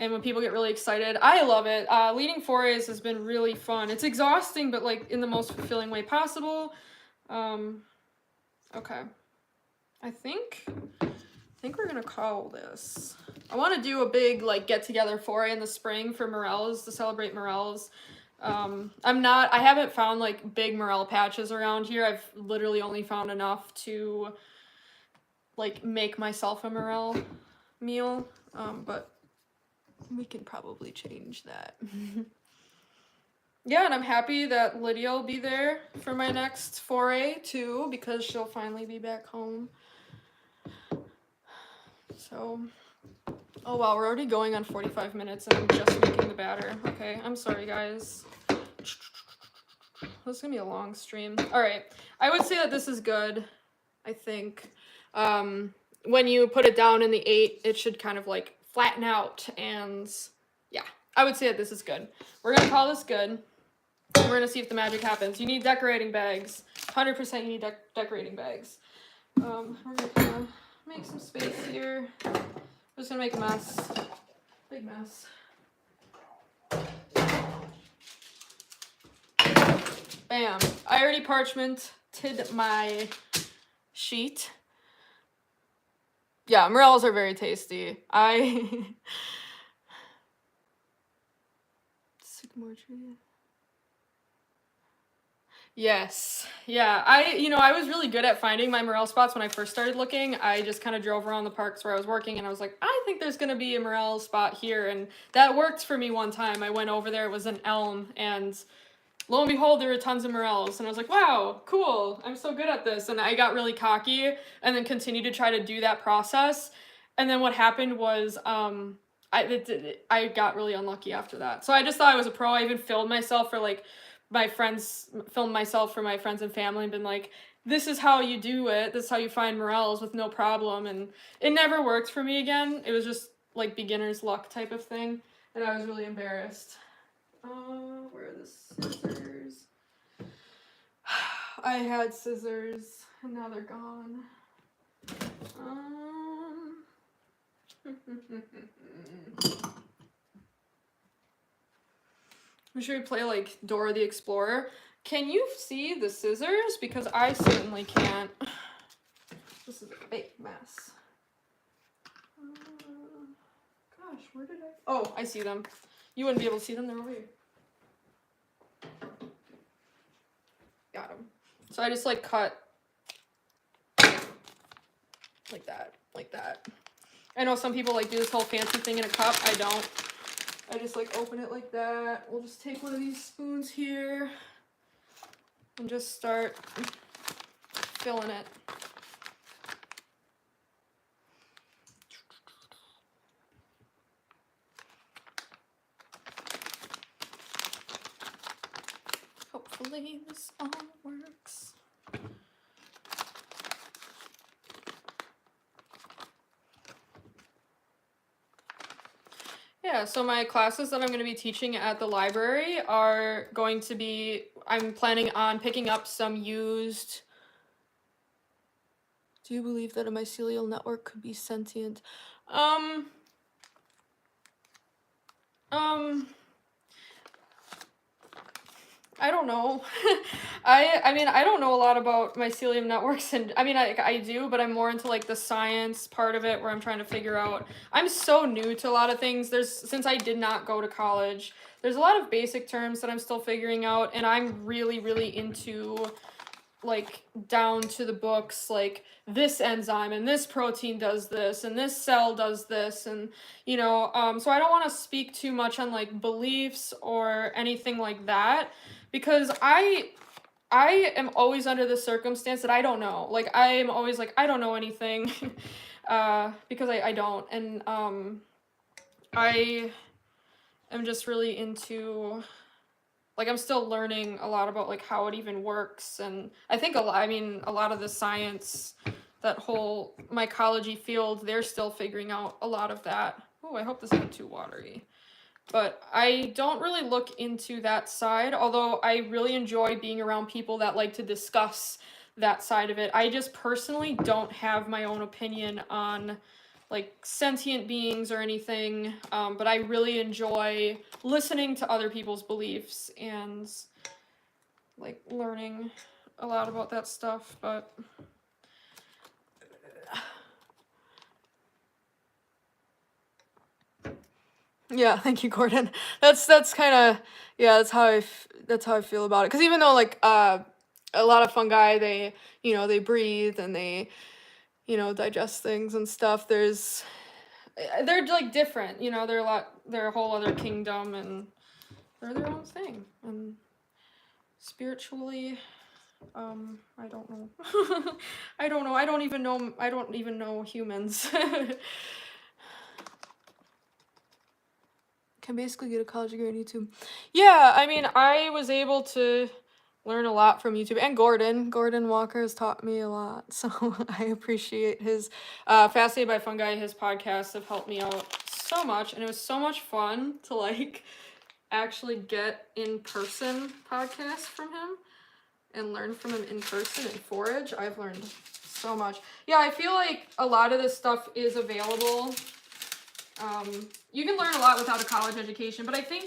and when people get really excited, I love it. Leading 4As has been really fun. It's exhausting, but like in the most fulfilling way possible. Okay. I think we're gonna call this. I want to do a big like get together 4A in the spring for morels to celebrate morels. I haven't found like big morel patches around here. I've literally only found enough to like make myself a morel meal. But we can probably change that. Yeah, and I'm happy that Lydia will be there for my next 4A too, because she'll finally be back home. So, oh wow, we're already going on 45 minutes and I'm just making the batter. Okay, I'm sorry guys. This is gonna be a long stream. Alright, I would say that this is good, I think. When you put it down in the 8, it should kind of like flatten out, and yeah, I would say that this is good. We're gonna call this good. We're gonna see if the magic happens. You need decorating bags. 100% you need decorating bags. We're gonna make some space here. I'm just gonna make a mess. Big mess. Bam. I already parchmented my sheet. Yeah, morels are very tasty. Sycamore tree. Yes. Yeah, I was really good at finding my morel spots when I first started looking. I just kind of drove around the parks where I was working and I was like, I think there's going to be a morel spot here, and that worked for me one time. I went over there, it was an elm, and lo and behold, there were tons of morels, and I was like, wow, cool, I'm so good at this. And I got really cocky and then continued to try to do that process. And then what happened was I got really unlucky after that. So I just thought I was a pro. I even filmed myself for like my friends, filmed myself for my friends and family, and been like, this is how you do it. This is how you find morels with no problem. And it never worked for me again. It was just like beginner's luck type of thing. And I was really embarrassed. Where are the scissors? I had scissors and now they're gone. Should we play like Dora the Explorer? Can you see the scissors? Because I certainly can't. This is a big mess. Gosh, where did I? Oh, I see them. You wouldn't be able to see them, they're over here. Got them. So I just like cut like that, like that. I know some people like do this whole fancy thing in a cup. I don't. I just like open it like that. We'll just take one of these spoons here and just start filling it. Hopefully this all works. Yeah, so my classes that I'm going to be teaching at the library are going to be, I'm planning on picking up some used. Do you believe that a mycelial network could be sentient? I don't know. I mean, I don't know a lot about mycelium networks, and I mean, I do, but I'm more into like the science part of it where I'm trying to figure out. I'm so new to a lot of things. Since I did not go to college, there's a lot of basic terms that I'm still figuring out, and I'm really, really into like down to the books, like this enzyme and this protein does this and this cell does this, and so I don't want to speak too much on like beliefs or anything like that, because I am always under the circumstance that I don't know. Like I am always like, I don't know anything. Because I don't, and I am just really into, like, I'm still learning a lot about like how it even works, and I think a lot of the science, that whole mycology field, they're still figuring out a lot of that. Oh, I hope this isn't too watery. But I don't really look into that side, although I really enjoy being around people that like to discuss that side of it. I just personally don't have my own opinion on like sentient beings or anything, but I really enjoy listening to other people's beliefs and like learning a lot about that stuff. But yeah, thank you, Gordon. That's kind of, yeah, that's how I feel about it. Because even though like a lot of fungi, they, you know, they breathe and they, you know, digest things and stuff. They're like different, you know. They're a whole other kingdom, and they're their own thing. And spiritually, I don't know. I don't know. I don't even know humans. Can basically get a college degree on YouTube. Yeah, I mean, I was able to learn a lot from YouTube, and Gordon Walker has taught me a lot, so I appreciate his Fascinated by Fungi. His podcasts have helped me out so much, and it was so much fun to like actually get in-person podcasts from him and learn from him in person and forage. I've learned so much. Yeah, I feel like a lot of this stuff is available. You can learn a lot without a college education, but I think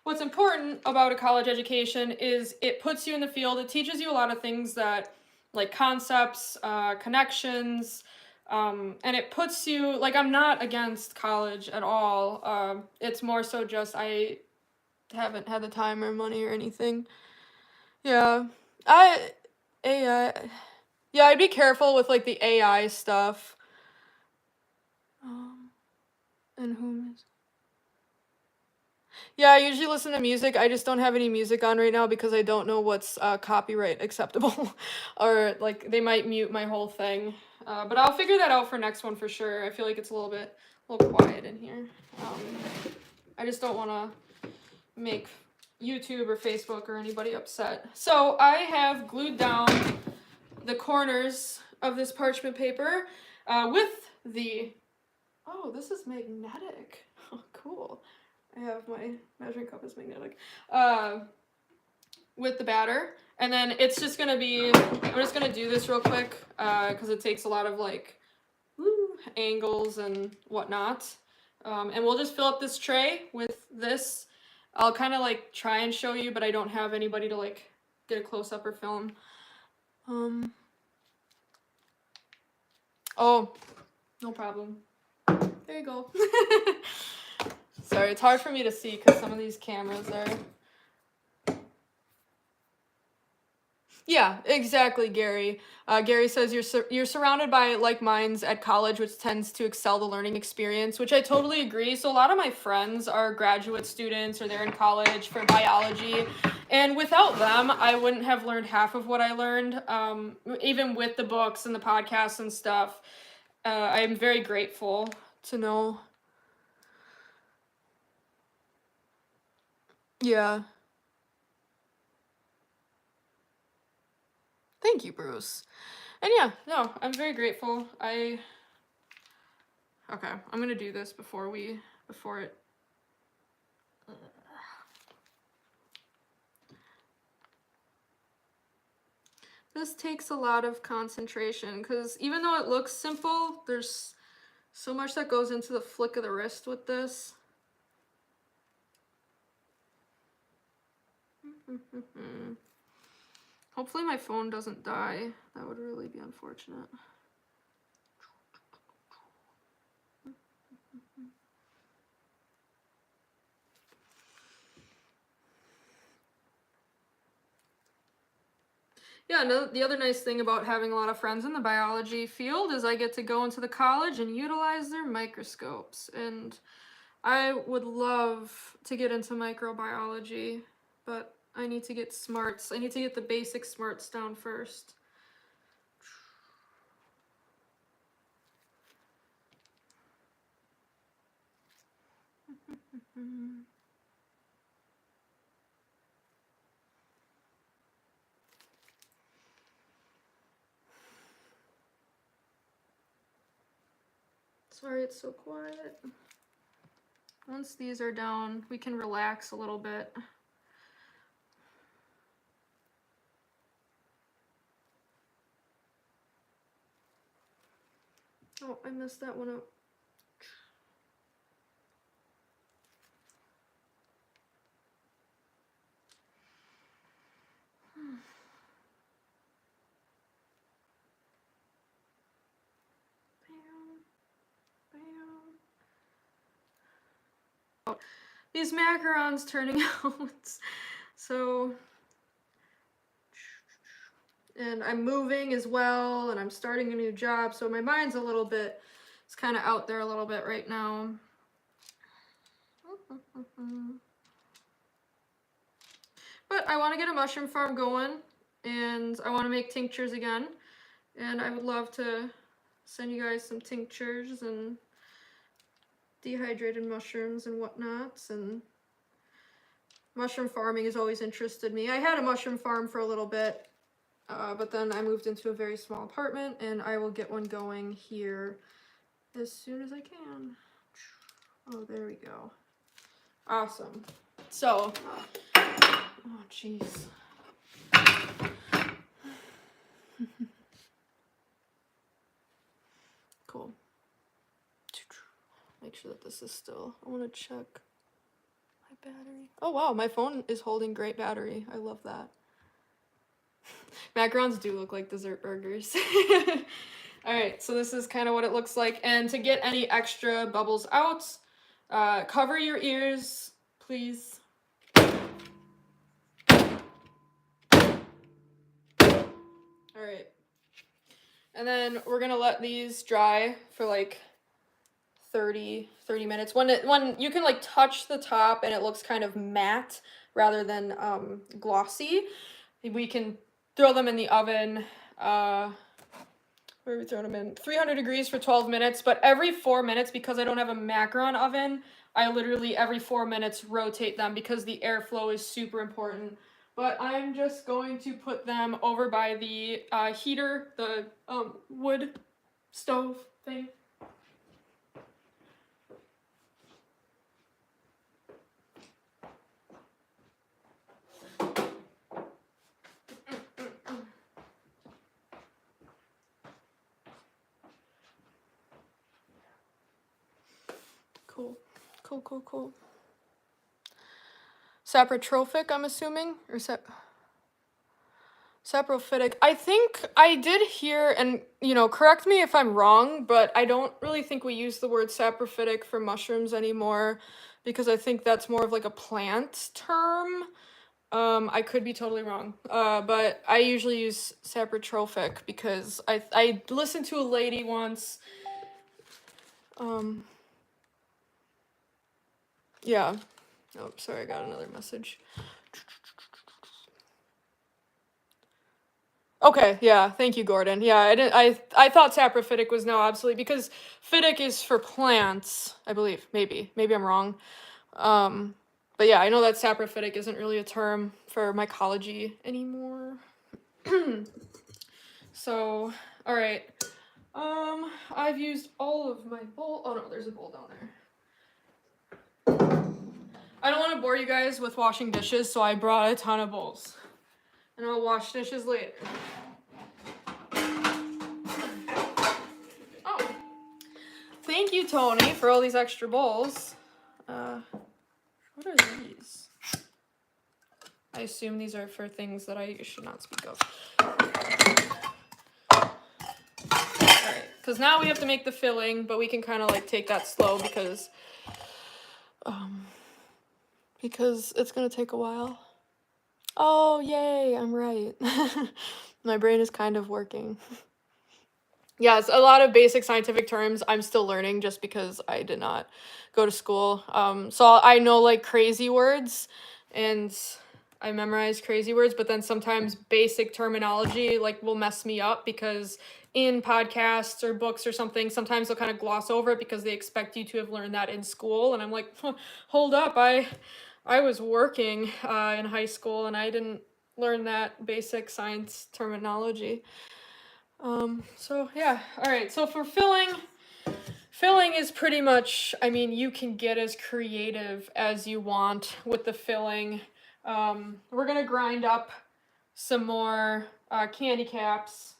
what's important about a college education is it puts you in the field. It teaches you a lot of things that, like concepts, connections, and it puts you, like, I'm not against college at all. It's more so just I haven't had the time or money or anything. Yeah, I, AI, yeah, I'd be careful with like the AI stuff. And whom is? Yeah, I usually listen to music. I just don't have any music on right now because I don't know what's copyright acceptable, or like they might mute my whole thing. But I'll figure that out for next one for sure. I feel like it's a little quiet in here. I just don't want to make YouTube or Facebook or anybody upset. So I have glued down the corners of this parchment paper with the. Oh, this is magnetic. Oh, cool. I have my measuring cup is magnetic. With the batter. And then it's just gonna be, I'm just gonna do this real quick because it takes a lot of like angles and whatnot. And we'll just fill up this tray with this. I'll kind of like try and show you, but I don't have anybody to like get a close up or film. Oh, no problem. There you go. Sorry, it's hard for me to see because some of these cameras are. Yeah, exactly, Gary. Gary says you're surrounded by like minds at college, which tends to excel the learning experience, which I totally agree. So a lot of my friends are graduate students or they're in college for biology, and without them, I wouldn't have learned half of what I learned. Even with the books and the podcasts and stuff, I am very grateful to know. Yeah. Thank you, Bruce. And yeah, no, I'm very grateful. Okay, I'm gonna do this before it. This takes a lot of concentration because even though it looks simple, there's so much that goes into the flick of the wrist with this. Hopefully my phone doesn't die. That would really be unfortunate. Yeah, no, the other nice thing about having a lot of friends in the biology field is I get to go into the college and utilize their microscopes. And I would love to get into microbiology, but I need to get smarts. I need to get the basic smarts down first. Sorry it's so quiet. Once these are down, we can relax a little bit. Oh, I messed that one up. these macarons turning out. So, and I'm moving as well, and I'm starting a new job, so my mind's a little bit, it's kind of out there a little bit right now. But I want to get a mushroom farm going, and I want to make tinctures again, and I would love to send you guys some tinctures and dehydrated mushrooms and whatnots, and mushroom farming has always interested me. I had a mushroom farm for a little bit, but then I moved into a very small apartment, and I will get one going here as soon as I can. Oh, there we go. Awesome. So, oh jeez. Cool. Make sure that this is still, I want to check my battery. Oh wow, my phone is holding great battery. I love that. Macarons do look like dessert burgers. Alright, so this is kind of what it looks like. And to get any extra bubbles out, cover your ears, please. Alright. And then we're gonna let these dry for like 30 minutes. When you can like touch the top and it looks kind of matte rather than glossy, we can throw them in the oven. Where are we throwing them in? 300 degrees for 12 minutes, but every 4 minutes, because I don't have a macaron oven, I literally every 4 minutes rotate them because the airflow is super important. But I'm just going to put them over by the heater, the wood stove thing. Cool. Saprotrophic, I'm assuming, or saprophytic. I think I did hear, and correct me if I'm wrong, but I don't really think we use the word saprophytic for mushrooms anymore, because I think that's more of like a plant term. I could be totally wrong, but I usually use saprotrophic because I listened to a lady once. Yeah. Oh, sorry, I got another message. Okay, yeah, thank you, Gordon. Yeah, I thought saprophytic was no, absolutely, because phytic is for plants, I believe. Maybe I'm wrong. But yeah, I know that saprophytic isn't really a term for mycology anymore. So, all right. I've used all of my bowl. Oh no, there's a bowl down there. I don't want to bore you guys with washing dishes, so I brought a ton of bowls. And I'll wash dishes later. Oh. Thank you, Tony, for all these extra bowls. What are these? I assume these are for things that I should not speak of. Alright, because now we have to make the filling, but we can kind of like take that slow because it's going to take a while. Oh, yay, I'm right. My brain is kind of working. Yes, a lot of basic scientific terms I'm still learning just because I did not go to school. So I know like crazy words and I memorize crazy words, but then sometimes basic terminology like will mess me up because in podcasts or books or something, sometimes they'll kind of gloss over it because they expect you to have learned that in school. And I'm like, hold up, I was working in high school and I didn't learn that basic science terminology. So yeah, all right, so for filling is pretty much, I mean, you can get as creative as you want with the filling. We're gonna grind up some more candy caps.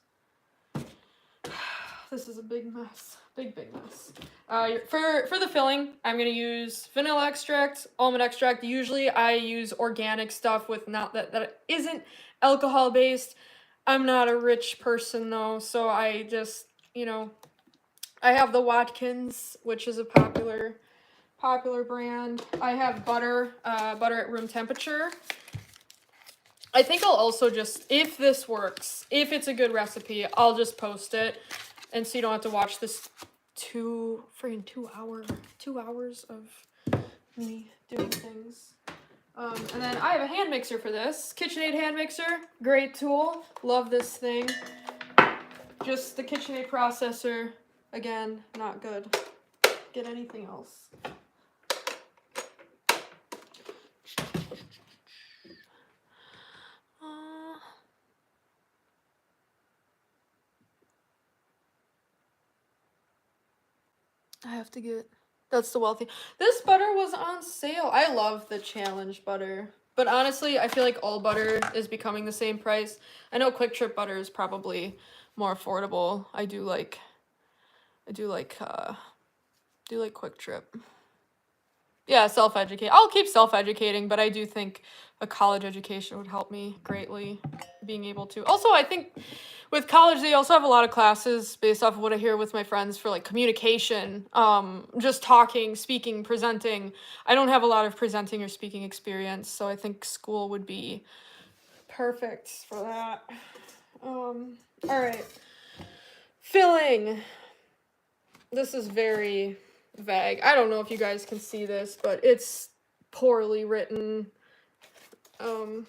This is a big mess, big mess. For the filling, I'm gonna use vanilla extract, almond extract. Usually I use organic stuff with not that isn't alcohol based. I'm not a rich person though, so I just, I have the Watkins, which is a popular popular brand. I have butter at room temperature. I think I'll also just, if this works, if it's a good recipe, I'll just post it, and so you don't have to watch this 2 hours of me doing things. And then I have a hand mixer for this. KitchenAid hand mixer, great tool. Love this thing. Just the KitchenAid processor, again, not good. Get anything else. I have to get, that's the wealthy. This butter was on sale. I love the challenge butter. But honestly, I feel like all butter is becoming the same price. I know Quick Trip butter is probably more affordable. I do like Quick Trip. Yeah, self-educate. I'll keep self-educating, but I do think a college education would help me greatly, being able to. Also, I think with college, they also have a lot of classes based off of what I hear with my friends for like communication, just talking, speaking, presenting. I don't have a lot of presenting or speaking experience, so I think school would be perfect for that. All right. Filling. This is very vague. I don't know if you guys can see this, but it's poorly written. I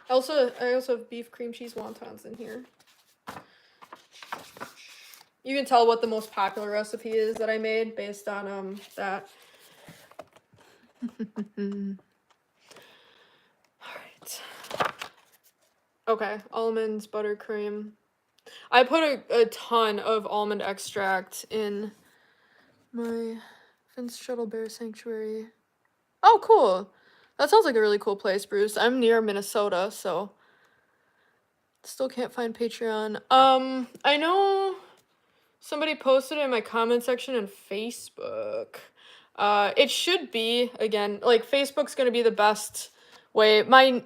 also have beef cream cheese wontons in here. You can tell what the most popular recipe is that I made based on that. Alright. Okay, almonds, buttercream. I put a ton of almond extract in my Vince Shuttle Bear Sanctuary. Oh, cool. That sounds like a really cool place, Bruce. I'm near Minnesota, so still can't find Patreon. I know somebody posted it in my comment section on Facebook. It should be, again, like, Facebook's gonna be the best way. My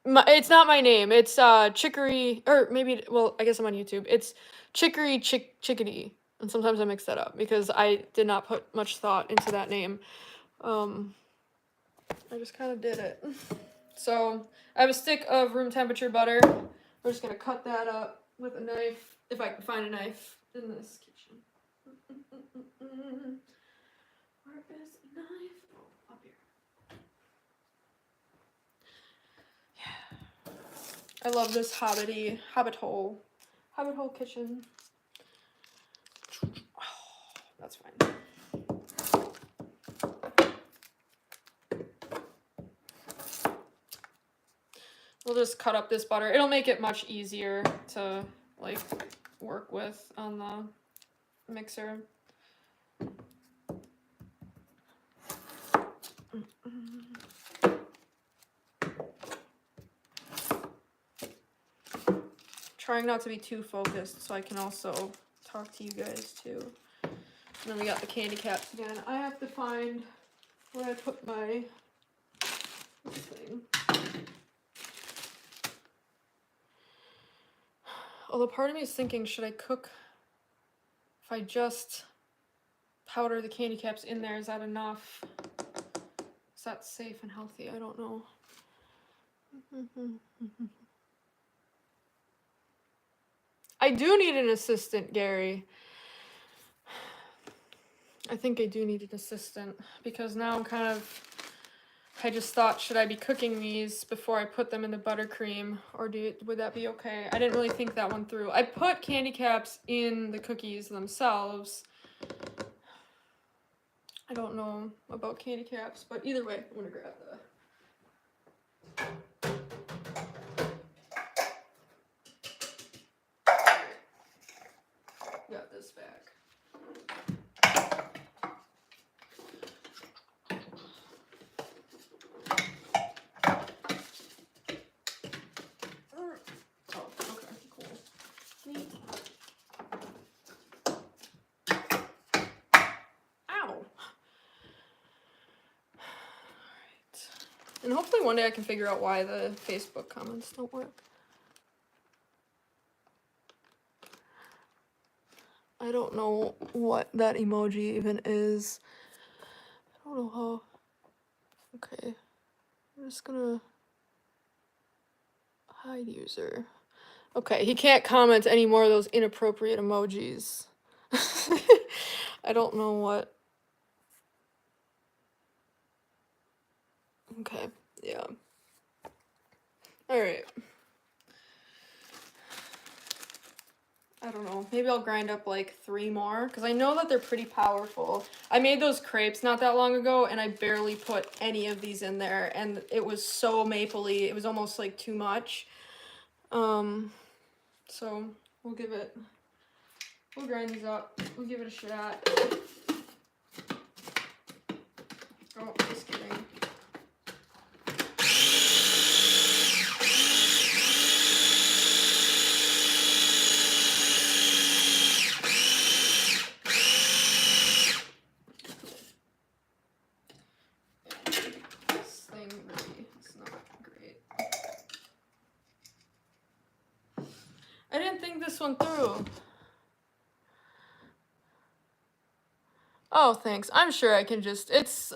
it's not my name. It's Chicory, or maybe, well, I guess I'm on YouTube. It's Chicory Chickadee, and sometimes I mix that up because I did not put much thought into that name. I just kind of did it. So I have a stick of room temperature butter. We're just gonna cut that up with a knife, if I can find a knife in this kitchen. Where is a knife? Oh, up here. Yeah. I love this hobbit hole kitchen. Oh, that's fine. We'll just cut up this butter. It'll make it much easier to, like, work with on the mixer. Trying not to be too focused so I can also talk to you guys too. And then we got the candy caps again. I have to find where I put my thing. Although part of me is thinking, should I cook, if I just powder the candy caps in there, is that enough? Is that safe and healthy? I don't know. I do need an assistant, Gary. I think I do need an assistant because now I'm kind of, I just thought, should I be cooking these before I put them in the buttercream, or would that be okay? I didn't really think that one through. I put candy caps in the cookies themselves. I don't know about candy caps, but either way, I'm gonna grab the... Got this back. Oh, okay, cool. Neat. Ow! Alright. And hopefully one day I can figure out why the Facebook comments don't work. I don't know what that emoji even is. I don't know how. Okay. I'm just gonna hide user. Okay, he can't comment any more of those inappropriate emojis. I don't know what. Okay, yeah. Alright. I don't know. Maybe I'll grind up like 3 more, because I know that they're pretty powerful. I made those crepes not that long ago, and I barely put any of these in there, and it was so mapley. It was almost like too much. So we'll grind these up. We'll give it a shot. Oh, just kidding. This thing really is not great. I didn't think this one through. Oh, thanks. I'm sure I can just, it's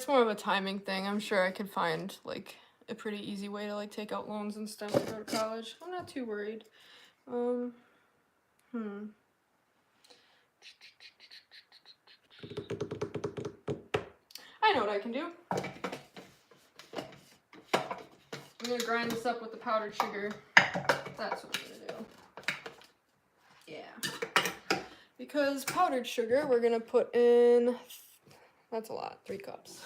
more of a timing thing. I'm sure I can find, like, a pretty easy way to, like, take out loans and stuff to go to college. I'm not too worried. I know what I can do. I'm gonna grind this up with the powdered sugar. That's what I'm gonna do. Yeah. Because powdered sugar, we're gonna put in, that's a lot, 3 cups.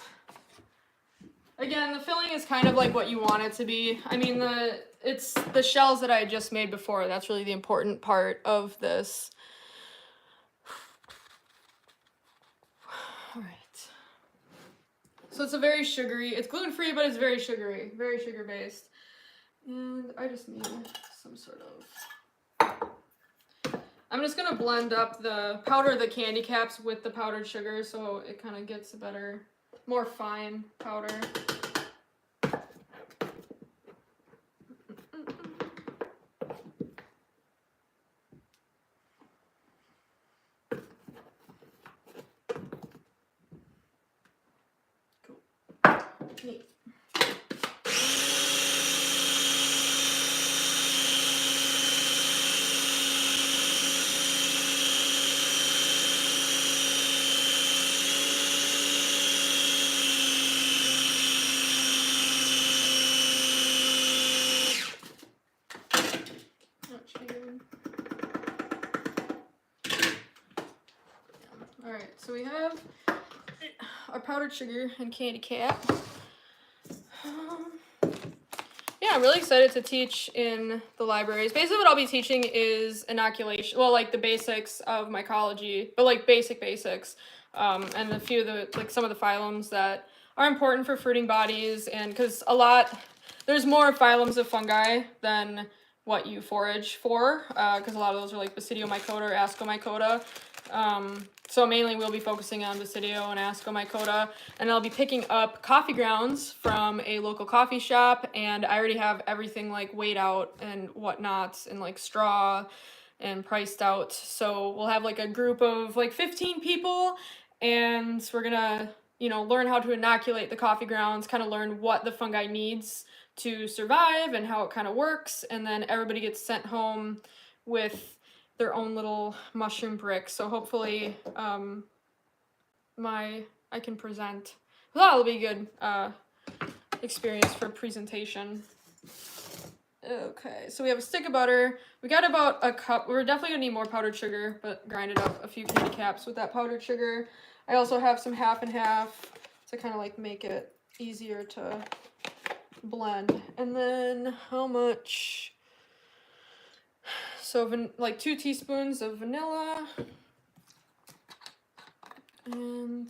Again, the filling is kind of like what you want it to be. I mean, it's the shells that I just made before. That's really the important part of this. All right. So it's a very sugary, it's gluten-free, but it's very sugary, very sugar-based. And I just need some sort of, I'm just gonna blend up the powder, the candy caps with the powdered sugar so it kind of gets a better, more fine powder. Cool. Neat. Alright, so we have our powdered sugar and candy cap. Yeah, I'm really excited to teach in the libraries. Basically what I'll be teaching is inoculation, well, like the basics of mycology, but like basics, and a few of the, like some of the phylums that are important for fruiting bodies, and because there's more phylums of fungi than what you forage for, because a lot of those are like Basidiomycota or Ascomycota. So mainly we'll be focusing on Basidio and Ascomycota, and I'll be picking up coffee grounds from a local coffee shop, and I already have everything like weighed out and whatnot, and like straw and priced out. So we'll have like a group of like 15 people, and we're gonna, learn how to inoculate the coffee grounds, kind of learn what the fungi needs to survive and how it kind of works, and then everybody gets sent home with their own little mushroom brick. So hopefully I can present. Well, that'll be a good experience for presentation. Okay, so we have a stick of butter. We got about a cup. We're definitely gonna need more powdered sugar, but grinded up a few candy caps with that powdered sugar. I also have some half and half to kind of like make it easier to blend. And then how much? So like 2 teaspoons of vanilla, and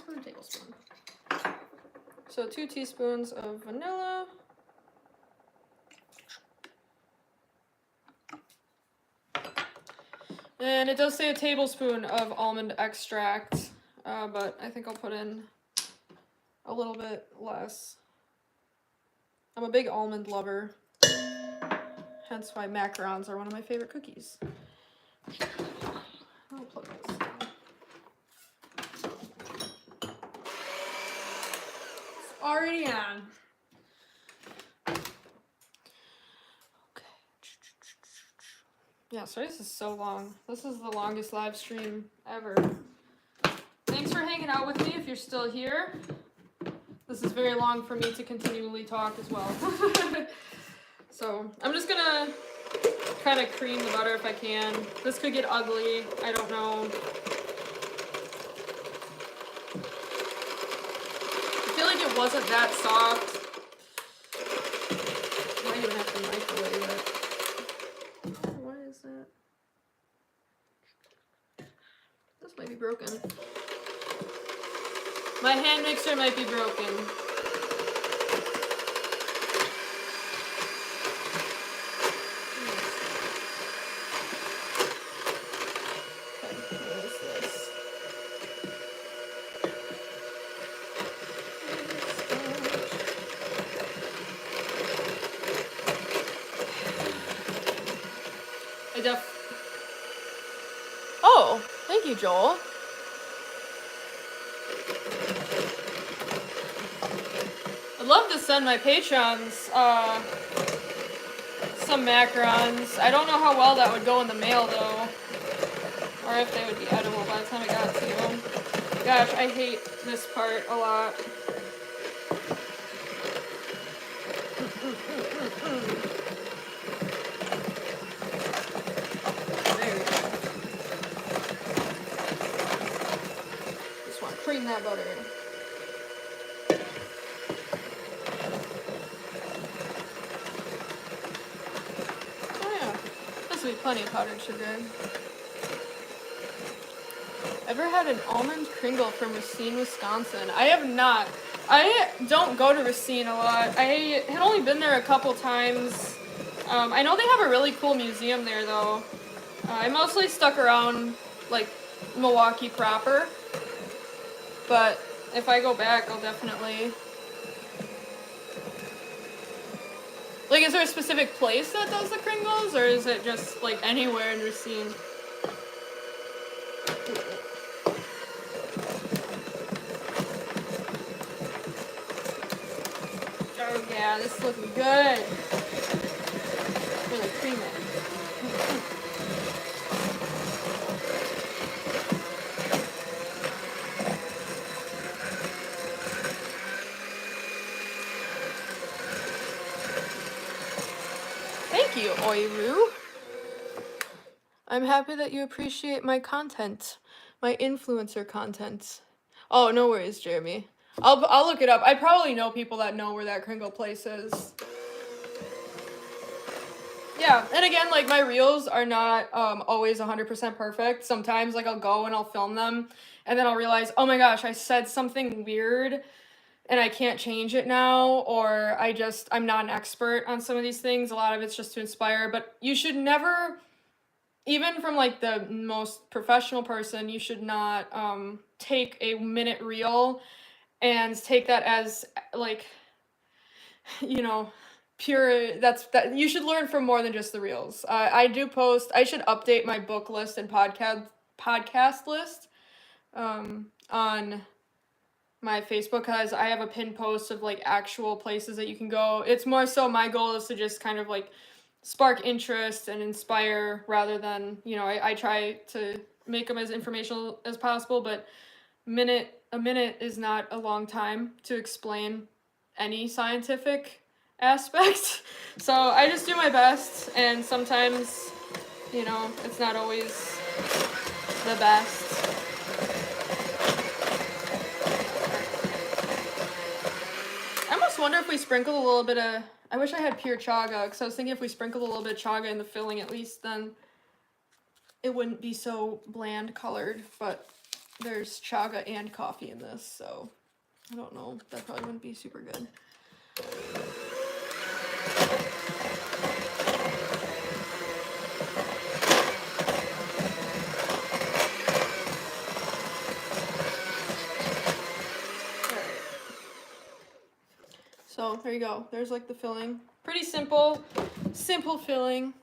a tablespoon. So 2 teaspoons of vanilla. And it does say a tablespoon of almond extract, but I think I'll put in a little bit less. I'm a big almond lover, hence why macarons are one of my favorite cookies. I'll plug this in. It's already on. Okay. Yeah, sorry this is so long. This is the longest live stream ever. Thanks for hanging out with me if you're still here. This is very long for me to continually talk as well. So I'm just gonna kind of cream the butter if I can. This could get ugly, I don't know. I feel like it wasn't that soft. I might even have to microwave it. What is that? This might be broken. My hand mixer might be broken. Oh, thank you, Joel. I'd love to send my patrons some macarons. I don't know how well that would go in the mail though, or if they would be edible by the time I got to them. Gosh, I hate this part a lot. There we go. Just want to cream that butter. Plenty of powdered sugar. Ever had an almond Kringle from Racine, Wisconsin? I have not. I don't go to Racine a lot. I had only been there a couple times. I know they have a really cool museum there though. I mostly stuck around like Milwaukee proper. But if I go back, I'll definitely... Like, is there a specific place that does the Kringles, or is it just, like, anywhere in Racine? Oh, yeah, this is looking good. Really creamy. Thank you, Oiru. I'm happy that you appreciate my content, my influencer content. Oh, no worries, Jeremy. I'll look it up. I probably know people that know where that Kringle place is. Yeah, and again, like, my reels are not always 100% perfect. Sometimes, like, I'll go and I'll film them, and then I'll realize, oh my gosh, I said something weird, and I can't change it now, or I'm not an expert on some of these things. A lot of it's just to inspire, but you should never, even from, like, the most professional person, you should not take a minute reel and take that as, like, you know, pure, that you should learn from more than just the reels. I do post, I should update my book list and podcast list on my Facebook, because I have a pinned post of like actual places that you can go. It's more so my goal is to just kind of like spark interest and inspire, rather than, you know, I try to make them as informational as possible, but a minute is not a long time to explain any scientific aspect. So I just do my best, and sometimes, you know, it's not always the best. I almost wonder if we sprinkled a little bit of, I wish I had pure chaga, because I was thinking if we sprinkled a little bit of chaga in the filling at least, then it wouldn't be so bland colored, but there's chaga and coffee in this, so I don't know, that probably wouldn't be super good. though. There you go. There's like the filling. Pretty simple filling.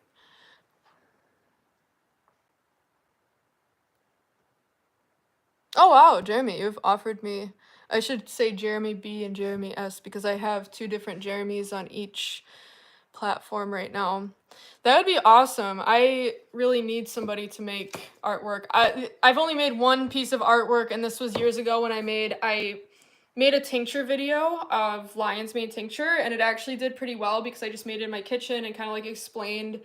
Oh wow, Jeremy, you've offered me. I should say Jeremy B and Jeremy S because I have 2 different Jeremys on each platform right now. That would be awesome. I really need somebody to make artwork. I've only made one piece of artwork, and this was years ago when I made a tincture video of lion's mane tincture, and it actually did pretty well because I just made it in my kitchen and kind of like explained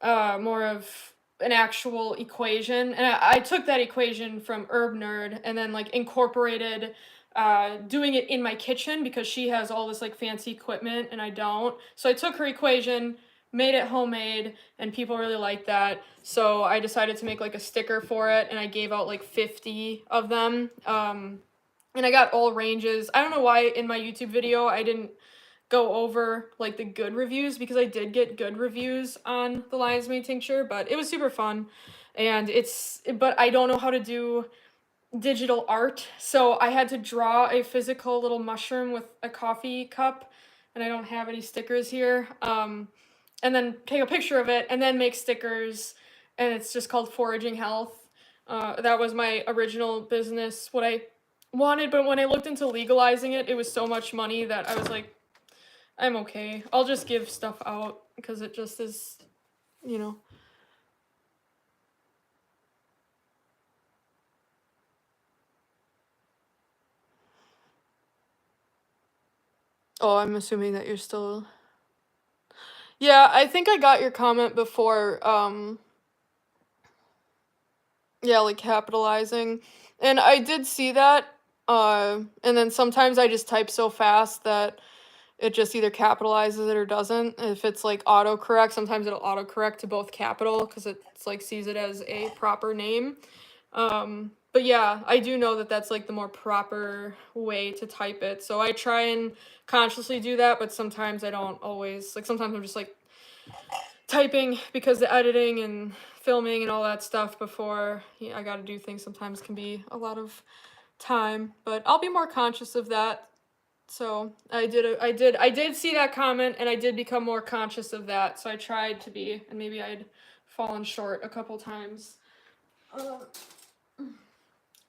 more of an actual equation. And I took that equation from Herb Nerd and then like incorporated doing it in my kitchen because she has all this like fancy equipment and I don't. So I took her equation, made it homemade, and people really liked that. So I decided to make like a sticker for it, and I gave out like 50 of them. And I got all ranges. I don't know why in my YouTube video I didn't go over like the good reviews because I did get good reviews on the lion's mane tincture, but it was super fun. And but I don't know how to do digital art, so I had to draw a physical little mushroom with a coffee cup, and I don't have any stickers here. And then take a picture of it and then make stickers, and it's just called Foraging Health. That was my original business, what I wanted, but when I looked into legalizing it, it was so much money that I was like, I'm okay. I'll just give stuff out because it just is, you know. Oh, I'm assuming that you're still. Yeah, I think I got your comment before. Yeah, like capitalizing. And I did see that. And then sometimes I just type so fast that it just either capitalizes it or doesn't. If it's like autocorrect, sometimes it'll autocorrect to both capital because it's like sees it as a proper name. But yeah, I do know that that's like the more proper way to type it. So I try and consciously do that, but sometimes I don't always. Like sometimes I'm just like typing because the editing and filming and all that stuff before I got to do things sometimes can be a lot of time, but I'll be more conscious of that. So I did see that comment and I did become more conscious of that. So I tried to be, and maybe I'd fallen short a couple times.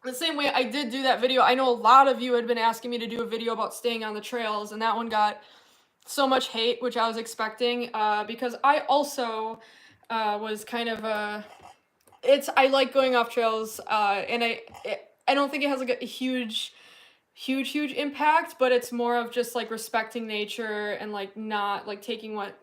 The same way I did do that video, I know a lot of you had been asking me to do a video about staying on the trails, and that one got so much hate, which I was expecting, because I also was kind of I like going off trails, and I don't think it has like a huge impact, but it's more of just like respecting nature and like not like taking what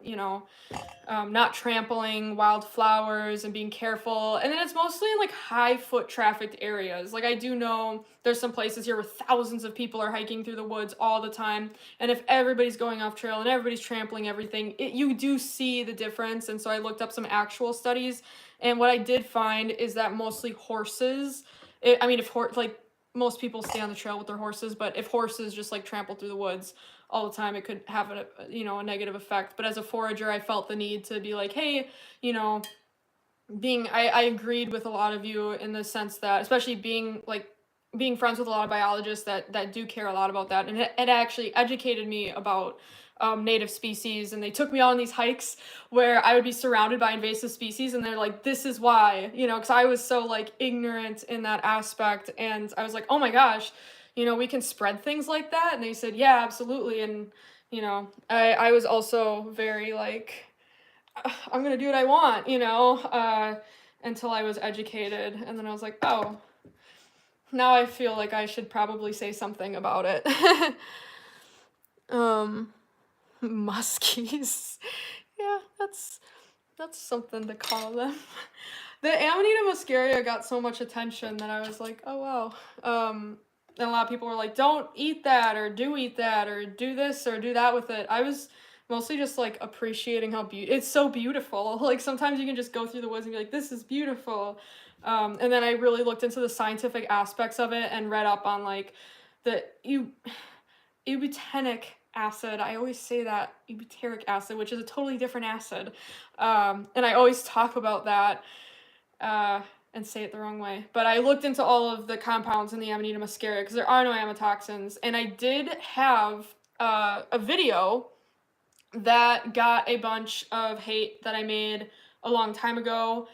not trampling wildflowers and being careful. And then it's mostly in like high foot trafficked areas. Like I do know there's some places here where thousands of people are hiking through the woods all the time, and if everybody's going off trail and everybody's trampling everything, you do see the difference. And so I looked up some actual studies, and what I did find is that mostly horses, like most people stay on the trail with their horses, but if horses just like trample through the woods all the time, it could have a negative effect. But as a forager, I felt the need to be like, hey, I agreed with a lot of you in the sense that, especially being friends with a lot of biologists that do care a lot about that, and it actually educated me about native species, and they took me on these hikes where I would be surrounded by invasive species, and they're like, this is why, because I was so like ignorant in that aspect, and I was like, oh my gosh, we can spread things like that. And they said, yeah, absolutely. And I was also very like, I'm gonna do what I want, until I was educated, and then I was like, oh, now I feel like I should probably say something about it. Muskies. Yeah, that's something to call them. The Amanita muscaria got so much attention that I was like, oh wow. And a lot of people were like, don't eat that, or do eat that, or do this or do that with it. I was mostly just like appreciating how it's so beautiful. Like sometimes you can just go through the woods and be like, this is beautiful. And then I really looked into the scientific aspects of it and read up on like the eubutenic acid. I always say that, butyric acid, which is a totally different acid. And I always talk about that and say it the wrong way. But I looked into all of the compounds in the Amanita muscaria because there are no amatoxins. And I did have a video that got a bunch of hate that I made a long time ago,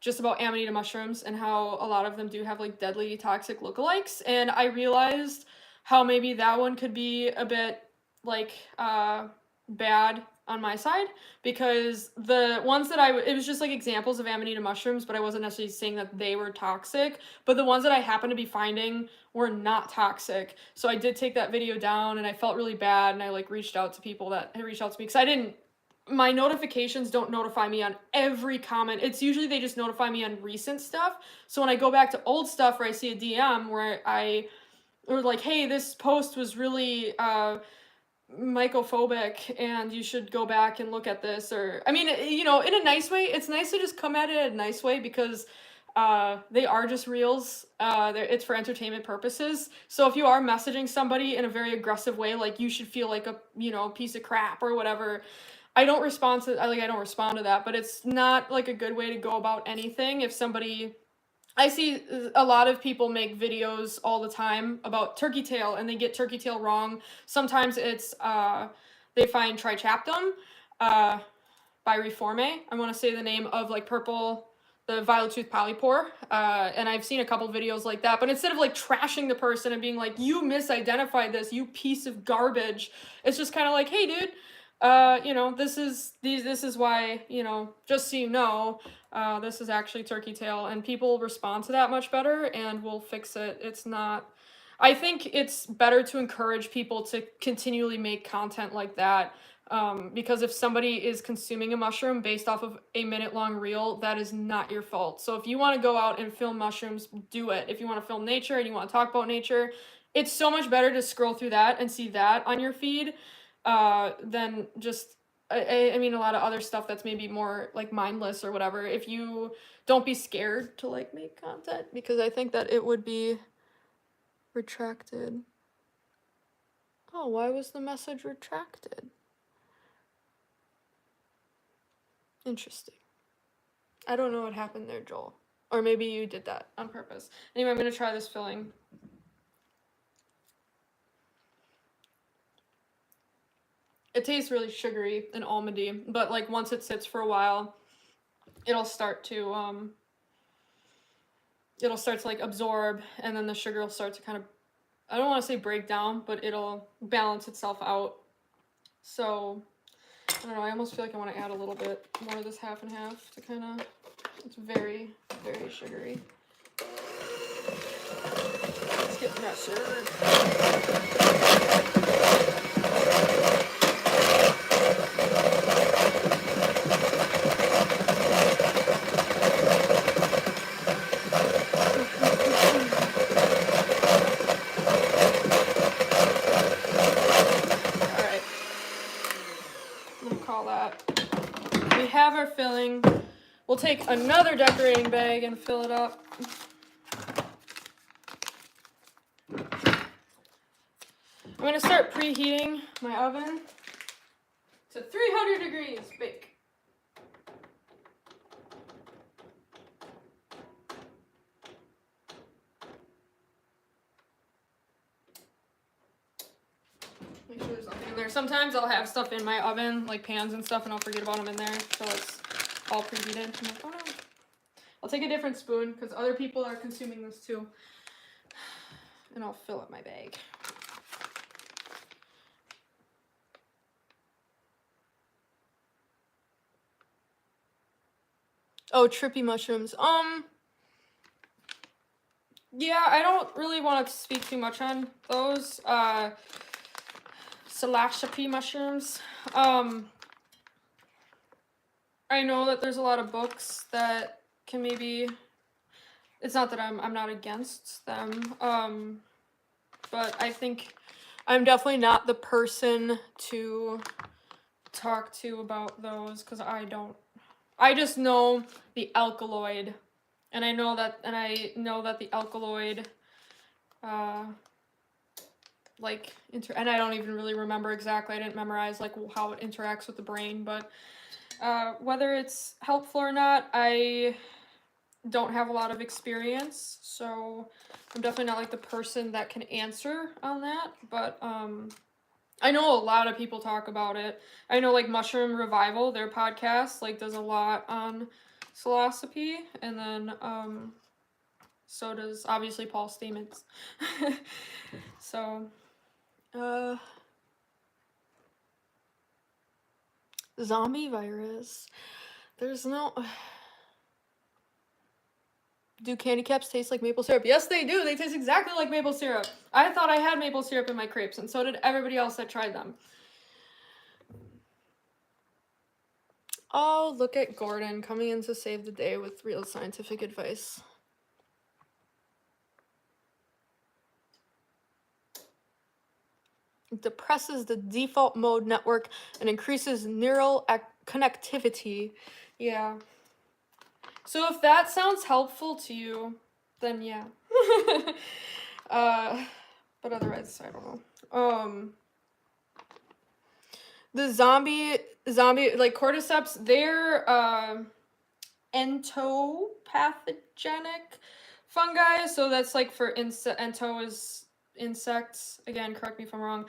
just about amanita mushrooms and how a lot of them do have like deadly toxic lookalikes. And I realized how maybe that one could be a bit like bad on my side, because the ones that it was just like examples of amanita mushrooms, but I wasn't necessarily saying that they were toxic, but the ones that I happened to be finding were not toxic. So I did take that video down, and I felt really bad, and I like reached out to people that had reached out to me, because my notifications don't notify me on every comment. It's usually they just notify me on recent stuff. So when I go back to old stuff, or I see a DM where or like, hey, this post was really mycophobic and you should go back and look at this, or I mean, you know, in a nice way. It's nice to just come at it in a nice way, because they are just reels. It's for entertainment purposes. So if you are messaging somebody in a very aggressive way, like you should feel like a, you know, piece of crap or whatever, I don't respond to that, but it's not like a good way to go about anything. If somebody, I see a lot of people make videos all the time about turkey tail, and they get turkey tail wrong. Sometimes it's they find trichaptum by Reforme. I want to say the name of like the violet tooth polypore, and I've seen a couple videos like that. But instead of like trashing the person and being like, you misidentified this, you piece of garbage, it's just kind of like, hey, dude, you know, this is why, you know, just so you know, this is actually turkey tail, and people respond to that much better, and we'll fix it. It's not. I think it's better to encourage people to continually make content like that. Because if somebody is consuming a mushroom based off of a minute-long reel, that is not your fault. So if you want to go out and film mushrooms, do it. If you want to film nature and you want to talk about nature, it's so much better to scroll through that and see that on your feed, than just, I mean, a lot of other stuff that's maybe more like mindless or whatever. If you don't be scared to like make content, because I think that it would be retracted. Oh, why was the message retracted? Interesting. I don't know what happened there, Joel. Or maybe you did that on purpose. Anyway, I'm going to try this filling. It tastes really sugary and almondy, but like once it sits for a while, it'll start to like absorb, and then the sugar will start to kind of, I don't want to say break down, but it'll balance itself out. So I don't know, I almost feel like I want to add a little bit more of this half and half to kind of, it's very, very sugary. Let's get that sugar. Have our filling. We'll take another decorating bag and fill it up. I'm going to start preheating my oven to 300 degrees. Bake. Make sure there's nothing in there. Sometimes I'll have stuff in my oven, like pans and stuff, and I'll forget about them in there, so it's all preheated. I'm like, oh no. I'll take a different spoon, because other people are consuming this too. And I'll fill up my bag. Oh, trippy mushrooms. Yeah, I don't really want to speak too much on those. Salachapi mushrooms. I know that there's a lot of books that can maybe, it's not that I'm not against them, but I think I'm definitely not the person to talk to about those, because I just know the alkaloid, and I know that the alkaloid, like, and I don't even really remember exactly, I didn't memorize like how it interacts with the brain, but whether it's helpful or not, I don't have a lot of experience, so I'm definitely not like the person that can answer on that, but I know a lot of people talk about it. I know like Mushroom Revival, their podcast, like does a lot on psilocybin, and then so does obviously Paul Stamets. So zombie virus. There's no. Do candy caps taste like maple syrup? Yes, they do. They taste exactly like maple syrup. I thought I had maple syrup in my crepes, and so did everybody else that tried them. Oh, look at Gordon coming in to save the day with real scientific advice. It depresses the default mode network and increases neural connectivity. Yeah. So if that sounds helpful to you, then yeah. But otherwise, I don't know. The zombie like cordyceps, they're entopathogenic fungi. So that's like for ento is insects. Again, correct me if I'm wrong.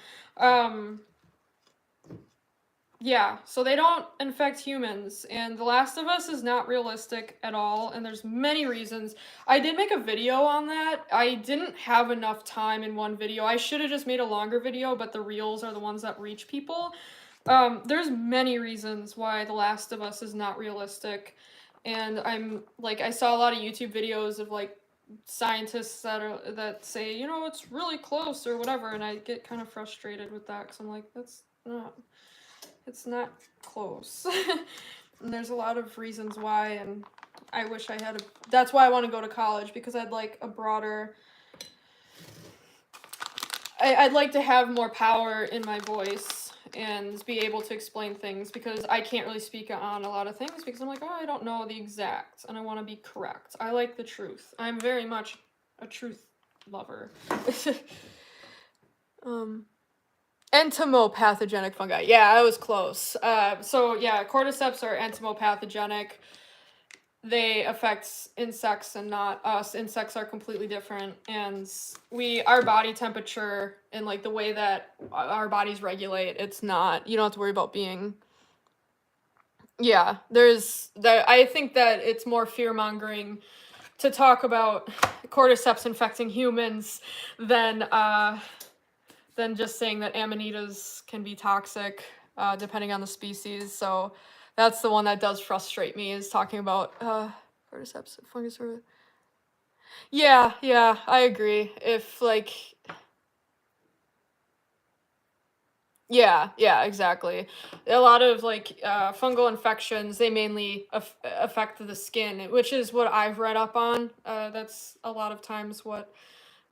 Yeah, so they don't infect humans, and The Last of Us is not realistic at all, and there's many reasons. I did make a video on that. I didn't have enough time in one video. I should have just made a longer video, but the reels are the ones that reach people. There's many reasons why The Last of Us is not realistic, and I saw a lot of YouTube videos of like scientists that say, you know, it's really close or whatever, and I get kind of frustrated with that because I'm like, it's not close. And there's a lot of reasons why, and I wish I had that's why I want to go to college, because I'd like a broader, I'd like to have more power in my voice and be able to explain things, because I can't really speak on a lot of things because I'm like, oh, I don't know the exact, and I want to be correct. I like the truth. I'm very much a truth lover. Entomopathogenic fungi. Yeah, I was close. So yeah, cordyceps are entomopathogenic. They affect insects and not us. Insects are completely different, and our body temperature and like the way that our bodies regulate, it's not. You don't have to worry about being. Yeah, there's that. I think that it's more fear mongering to talk about cordyceps infecting humans than just saying that amanitas can be toxic, depending on the species. So that's the one that does frustrate me, is talking about cordyceps, fungus, or yeah, I agree. If like, yeah, exactly. A lot of like fungal infections, they mainly affect the skin, which is what I've read up on. That's a lot of times what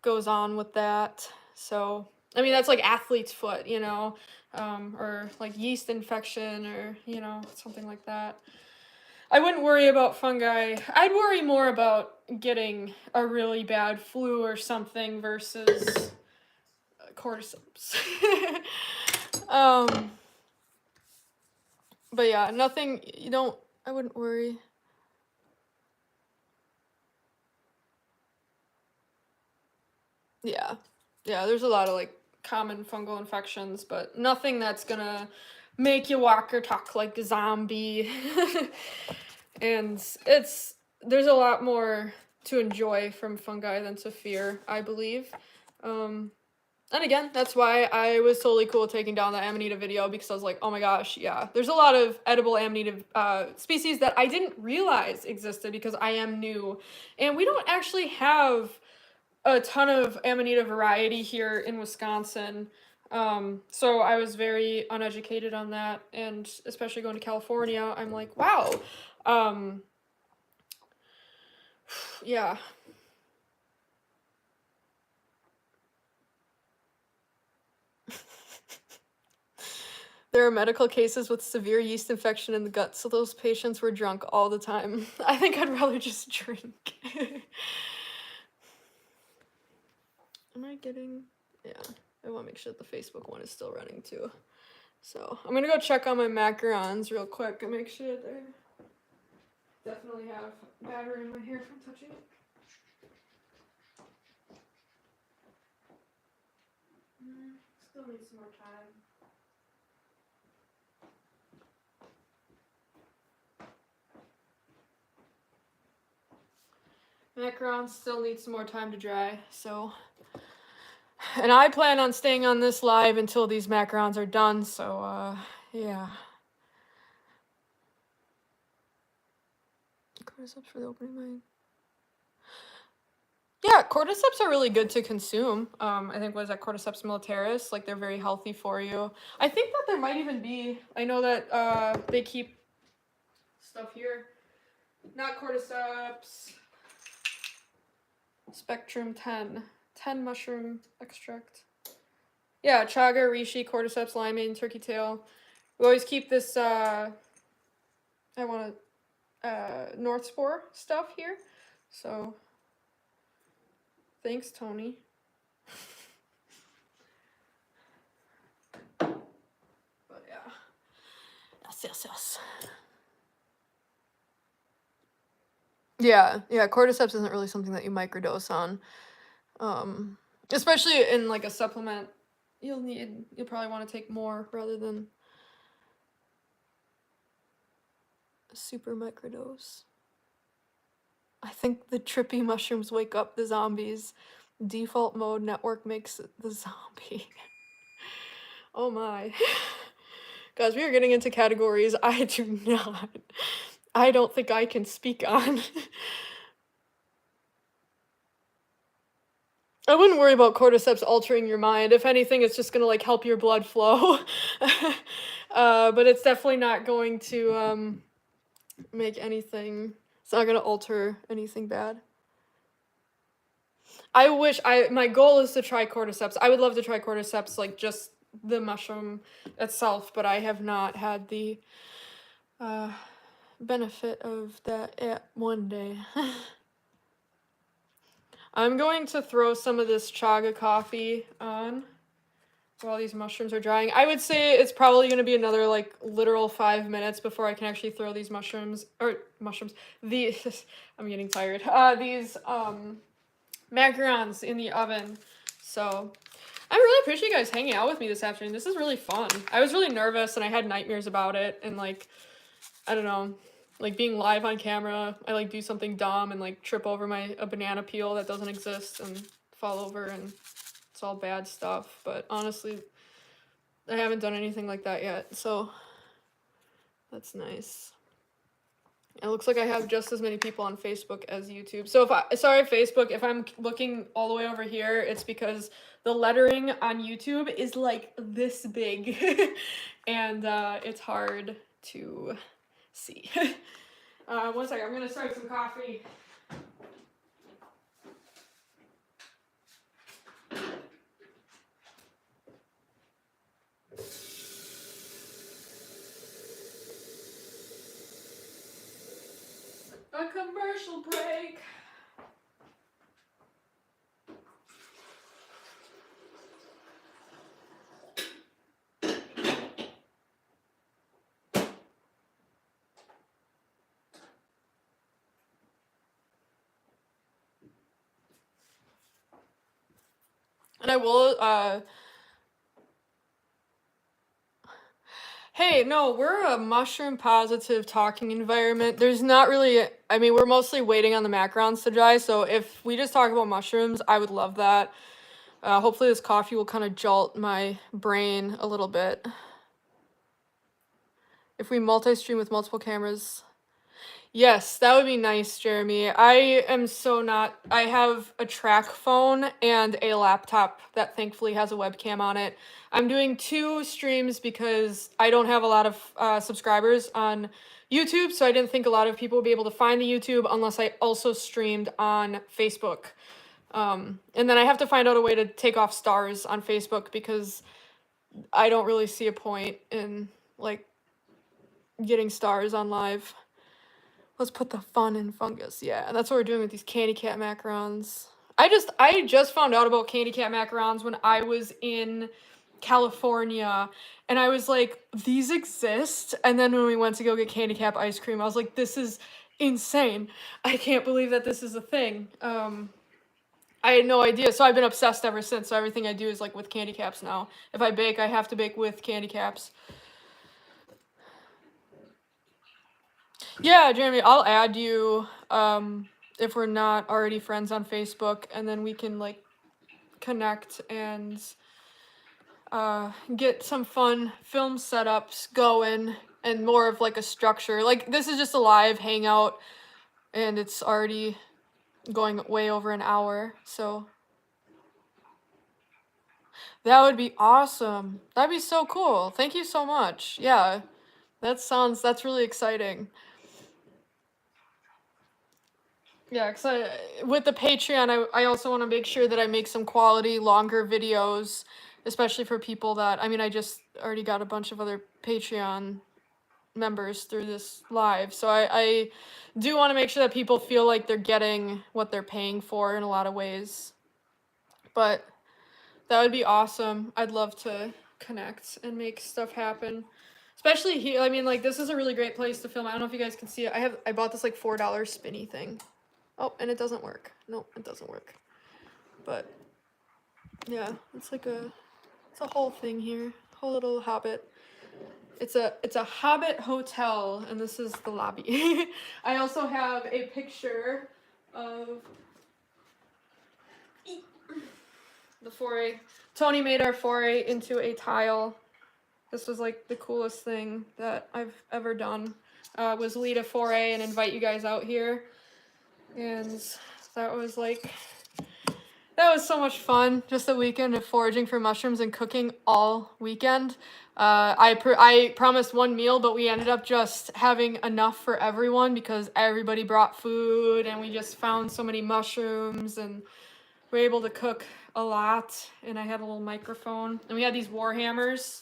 goes on with that. So I mean, that's like athlete's foot, you know, or like yeast infection, or you know, something like that. I wouldn't worry about fungi. I'd worry more about getting a really bad flu or something versus cordyceps. But yeah, nothing. You don't. I wouldn't worry. Yeah, there's a lot of like common fungal infections, but nothing that's gonna make you walk or talk like a zombie. And there's a lot more to enjoy from fungi than to fear, I believe. And again, that's why I was totally cool taking down that Amanita video, because I was like, oh my gosh, yeah. There's a lot of edible Amanita species that I didn't realize existed because I am new. And we don't actually have a ton of Amanita variety here in Wisconsin. So I was very uneducated on that, and especially going to California, I'm like, wow. Yeah. There are medical cases with severe yeast infection in the gut, so those patients were drunk all the time. I think I'd rather just drink. Am I getting... Yeah, I want to make sure that the Facebook one is still running too. So I'm gonna go check on my macarons real quick and make sure they definitely have battery in my hair from touching it. Still need some more time. Macarons still need some more time to dry, so. And I plan on staying on this live until these macarons are done, so, yeah. Cordyceps for the opening line. Yeah, cordyceps are really good to consume. I think, what is that, Cordyceps militaris? Like, they're very healthy for you. I think that there might even be, I know that they keep stuff here. Not cordyceps. Spectrum 10. 10 mushroom extract. Yeah, chaga, reishi, cordyceps, limeade, turkey tail. We always keep this, I want North Spore stuff here. So, thanks, Tony. But yeah. Yes. Yeah, cordyceps isn't really something that you microdose on. Especially in like a supplement, you'll probably want to take more rather than a super microdose. I think the trippy mushrooms wake up the zombies. Default mode network makes the zombie. Oh my. Guys, we are getting into categories I don't think I can speak on. I wouldn't worry about cordyceps altering your mind. If anything, it's just gonna like help your blood flow. But it's definitely not going to make anything. It's not gonna alter anything bad. My goal is to try cordyceps. I would love to try cordyceps, like just the mushroom itself, but I have not had the benefit of that at one day. I'm going to throw some of this chaga coffee on while these mushrooms are drying. I would say it's probably going to be another like literal 5 minutes before I can actually throw these I'm getting tired. These macarons in the oven. So I really appreciate you guys hanging out with me this afternoon. This is really fun. I was really nervous and I had nightmares about it, and like, I don't know, like being live on camera, I like do something dumb and like trip over a banana peel that doesn't exist and fall over, and it's all bad stuff. But honestly, I haven't done anything like that yet, so that's nice. It looks like I have just as many people on Facebook as YouTube. So sorry Facebook, if I'm looking all the way over here, it's because the lettering on YouTube is like this big and it's hard to see. 1 second, I'm gonna start some coffee. A commercial break. And I will, hey, no, we're a mushroom positive talking environment. There's not really, I mean, we're mostly waiting on the macarons to dry, so if we just talk about mushrooms, I would love that. Hopefully this coffee will kind of jolt my brain a little bit. If we multi-stream with multiple cameras. Yes, that would be nice, Jeremy. I have a track phone and a laptop that thankfully has a webcam on it. I'm doing 2 streams because I don't have a lot of subscribers on YouTube, so I didn't think a lot of people would be able to find the YouTube unless I also streamed on Facebook. And then I have to find out a way to take off stars on Facebook because I don't really see a point in like getting stars on live. Let's put the fun in fungus. Yeah, that's what we're doing with these candy cat macarons. I just found out about candy cat macarons when I was in California, and I was like, these exist? And then when we went to go get candy cap ice cream, I was like, this is insane. I can't believe that this is a thing. I had no idea. So I've been obsessed ever since. So everything I do is like with candy caps now. If I bake, I have to bake with candy caps. Yeah, Jeremy, I'll add you if we're not already friends on Facebook, and then we can like connect and get some fun film setups going and more of like a structure. Like this is just a live hangout and it's already going way over an hour. So that would be awesome. That'd be so cool. Thank you so much. Yeah. That's really exciting. Yeah, cuz with the Patreon, I also want to make sure that I make some quality longer videos, especially for people that, I mean, I just already got a bunch of other Patreon members through this live. So I do want to make sure that people feel like they're getting what they're paying for in a lot of ways. But that would be awesome. I'd love to connect and make stuff happen. Especially here, I mean, like this is a really great place to film. I don't know if you guys can see it. I bought this like $4 spinny thing. Oh, and it doesn't work. No, it doesn't work. But yeah, it's a whole thing here. Whole little hobbit. It's a Hobbit hotel, and this is the lobby. I also have a picture of the foray. Tony made our foray into a tile. This was like the coolest thing that I've ever done. Was lead a foray and invite you guys out here, and that was so much fun. Just a weekend of foraging for mushrooms and cooking all weekend. I promised one meal, but we ended up just having enough for everyone because everybody brought food and we just found so many mushrooms and we were able to cook a lot. And I had a little microphone and we had these war hammers.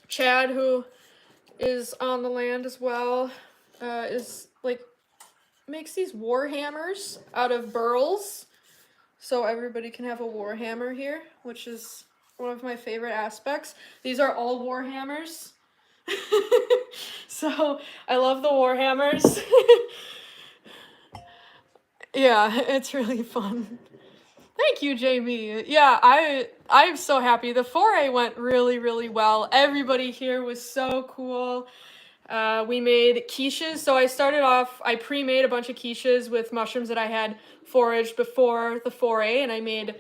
Chad, who is on the land as well, is like makes these war hammers out of burls. So everybody can have a war hammer here, which is one of my favorite aspects. These are all war hammers. So I love the war hammers. Yeah, it's really fun. Thank you, Jamie. Yeah, I'm so happy. The foray went really, really well. Everybody here was so cool. We made quiches. So I pre-made a bunch of quiches with mushrooms that I had foraged before the foray, and I made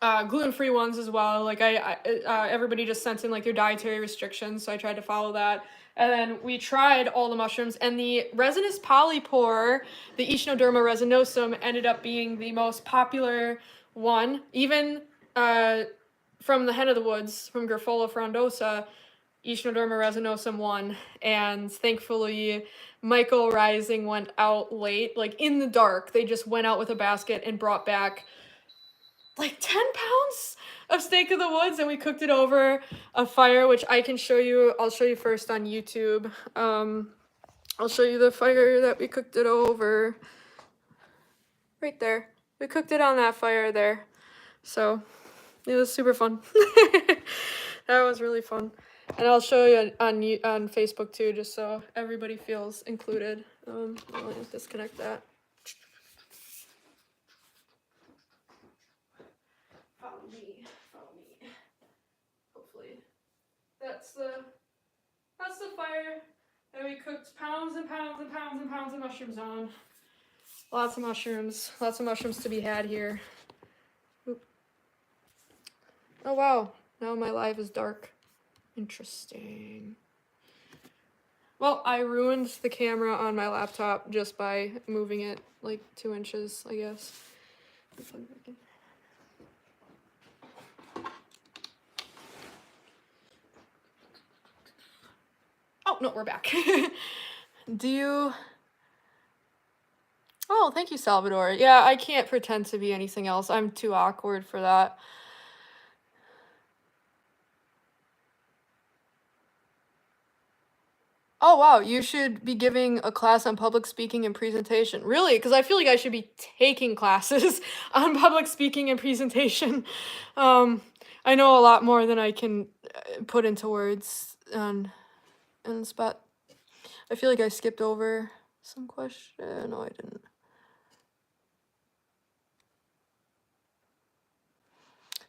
gluten-free ones as well. Like everybody just sent in like their dietary restrictions, so I tried to follow that. And then we tried all the mushrooms, and the resinous polypore, the Echinoderma resinosum, ended up being the most popular one. Even from the hen of the woods, from Graphola frondosa, Echinoderma resinosum won. And thankfully, Michael Rising went out late, like in the dark. They just went out with a basket and brought back like 10 pounds of steak of the woods, and we cooked it over a fire, which I can show you. I'll show you first on YouTube. I'll show you the fire that we cooked it over. Right there. We cooked it on that fire there. So it was super fun. That was really fun. And I'll show you on Facebook too, just so everybody feels included. I'll disconnect that. Follow me. Hopefully. That's the fire that we cooked pounds and pounds and pounds and pounds of mushrooms on. Lots of mushrooms to be had here. Oop. Oh wow, now my live is dark. Interesting. Well, I ruined the camera on my laptop just by moving it like 2 inches, I guess. Oh, no, we're back. Oh, thank you, Salvador. Yeah, I can't pretend to be anything else. I'm too awkward for that. Oh, wow, you should be giving a class on public speaking and presentation. Really? Because I feel like I should be taking classes on public speaking and presentation. I know a lot more than I can put into words on the spot. I feel like I skipped over some question. No, I didn't.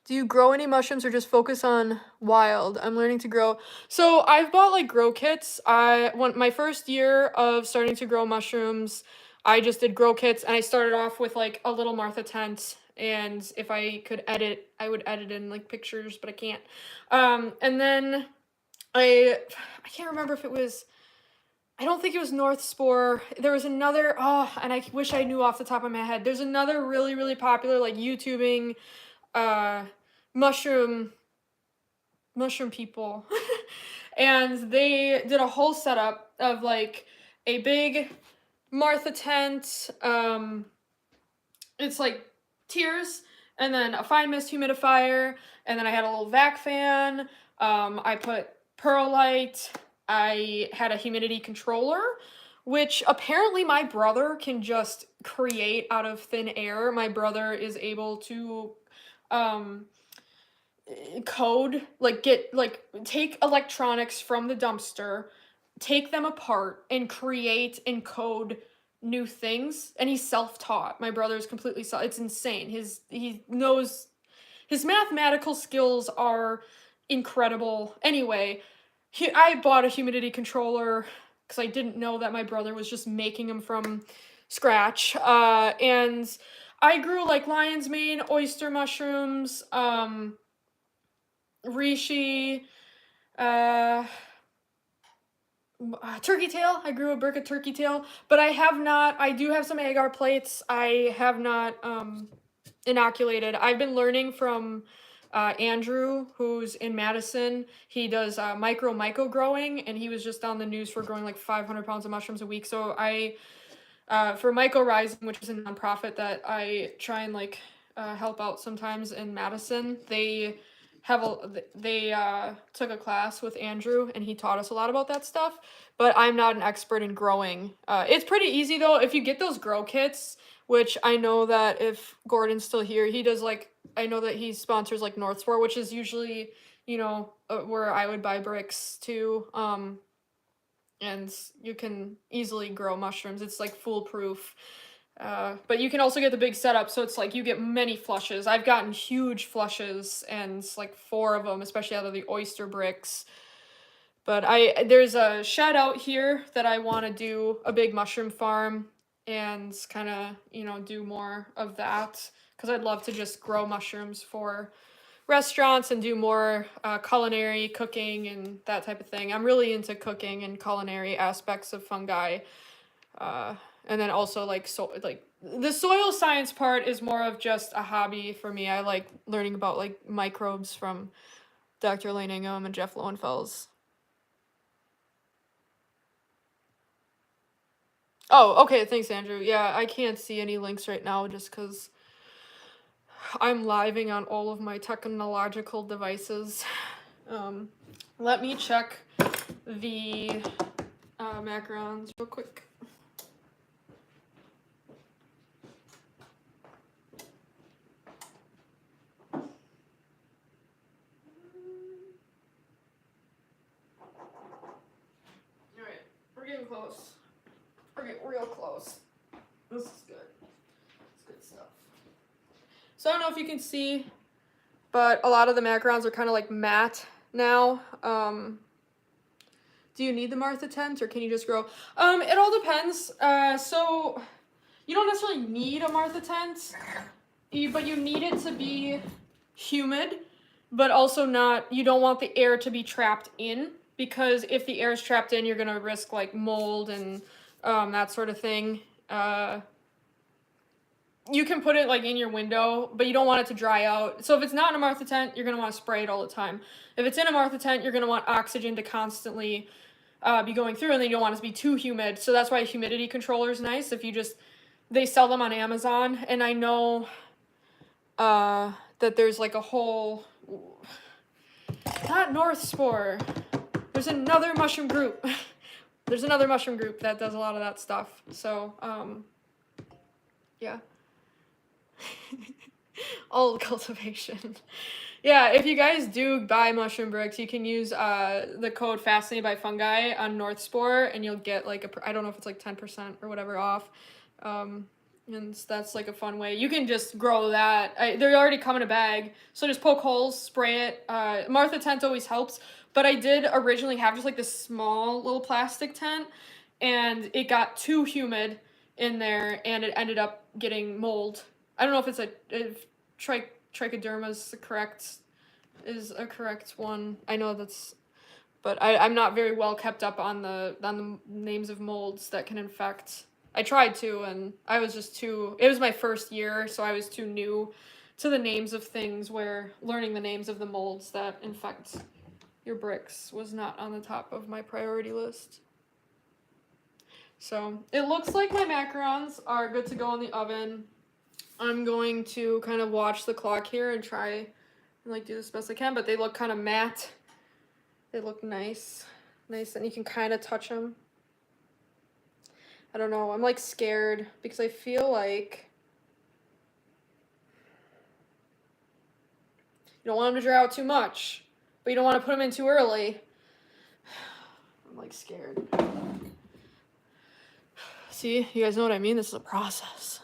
Do you grow any mushrooms or just focus on wild? I'm learning to grow. So I've bought like grow kits. My first year of starting to grow mushrooms, I just did grow kits and I started off with like a little Martha tent. And if I could edit, I would edit in like pictures, but I can't. And then I can't remember if it was, I don't think it was North Spore. There was another, and I wish I knew off the top of my head. There's another really, really popular like YouTubing uh mushroom people. And they did a whole setup of like a big Martha tent. It's like tiers, and then a fine mist humidifier, and then I had a little vac fan. I put perlite. I had a humidity controller, which apparently my brother can just create out of thin air. My brother is able to code, like take electronics from the dumpster, take them apart, and create and code new things. And he's self-taught. My brother is completely it's insane. He knows his mathematical skills are incredible. Anyway, I bought a humidity controller because I didn't know that my brother was just making them from scratch. And I grew like lion's mane, oyster mushrooms, reishi, turkey tail. I grew a brick of turkey tail, but I do have some agar plates. I have not inoculated. I've been learning from Andrew, who's in Madison. He does myco growing, and he was just on the news for growing like 500 pounds of mushrooms a week. So for Myco Rising, which is a nonprofit that I try and like help out sometimes in Madison, they took a class with Andrew, and he taught us a lot about that stuff, but I'm not an expert in growing. It's pretty easy though if you get those grow kits, which I know that if Gordon's still here, he does like, I know that he sponsors like North Spore, which is usually, where I would buy bricks too. And you can easily grow mushrooms. It's like foolproof. But you can also get the big setup, so it's like you get many flushes. I've gotten huge flushes, and like 4 of them, especially out of the oyster bricks. But there's a shed out here that I want to do a big mushroom farm and kind of, do more of that, because I'd love to just grow mushrooms for restaurants and do more culinary cooking and that type of thing. I'm really into cooking and culinary aspects of fungi. And then also like the soil science part is more of just a hobby for me. I like learning about like microbes from Dr. Lane Ingham and Jeff Lowenfels. Oh, okay, thanks, Andrew. Yeah, I can't see any links right now just because I'm living on all of my technological devices. Let me check the macarons real quick. Alright, we're getting close. We're getting real close. This is good. It's good stuff. So I don't know if you can see, but a lot of the macarons are kind of like matte now. Do you need the Martha tent, or can you just grow? It all depends. So you don't necessarily need a Martha tent, but you need it to be humid, but also not, you don't want the air to be trapped in, because if the air is trapped in, you're going to risk like mold and that sort of thing. You can put it like in your window, but you don't want it to dry out. So if it's not in a Martha tent, you're going to want to spray it all the time. If it's in a Martha tent, you're going to want oxygen to constantly be going through, and then you don't want it to be too humid. So that's why a humidity controller is nice. They sell them on Amazon, and I know that there's like a whole, not North Spore, there's another mushroom group. There's another mushroom group that does a lot of that stuff. So, yeah. All cultivation. Yeah, if you guys do buy mushroom bricks, you can use the code Fascinated by Fungi on North Spore, and you'll get like I don't know if it's like 10% or whatever off. And that's like a fun way. You can just grow that. They already come in a bag, so just poke holes, spray it. Martha tent always helps, but I did originally have just like this small little plastic tent, and it got too humid in there, and it ended up getting mold. I don't know if it's if trichoderma is a correct one. I know that's, but I'm not very well kept up on the names of molds that can infect. I tried to, and I was just too. It was my first year, so I was too new to the names of things. Where learning the names of the molds that infect your bricks was not on the top of my priority list. So it looks like my macarons are good to go in the oven. I'm going to kind of watch the clock here and try and like do this best I can, but they look kind of matte. They look nice, and you can kind of touch them. I don't know, I'm like scared because I feel like you don't want them to dry out too much, but you don't want to put them in too early. I'm like scared. See, you guys know what I mean? This is a process.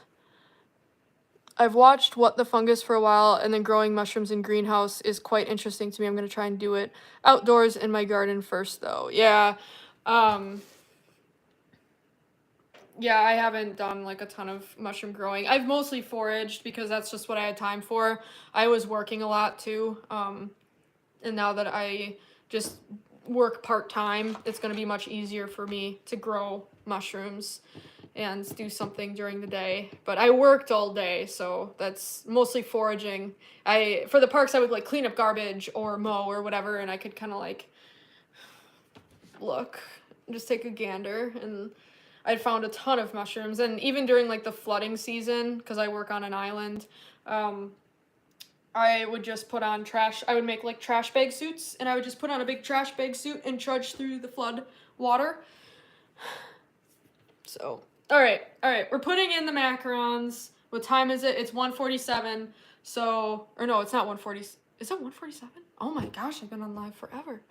I've watched What the Fungus for a while, and then growing mushrooms in greenhouse is quite interesting to me. I'm going to try and do it outdoors in my garden first, though. Yeah, yeah, I haven't done like a ton of mushroom growing. I've mostly foraged because that's just what I had time for. I was working a lot too. And now that I just work part-time, it's going to be much easier for me to grow mushrooms and do something during the day. But I worked all day, so that's mostly foraging. For the parks, I would like clean up garbage or mow or whatever, and I could kind of like look, just take a gander, and I'd found a ton of mushrooms. And even during like the flooding season, because I work on an island, I would just put on I would make like trash bag suits, and I would just put on a big trash bag suit and trudge through the flood water. So, all right, we're putting in the macarons. What time is it? It's 1:47. So, or no, it's not 1:40. Is it 1:47? Oh my gosh, I've been on live forever.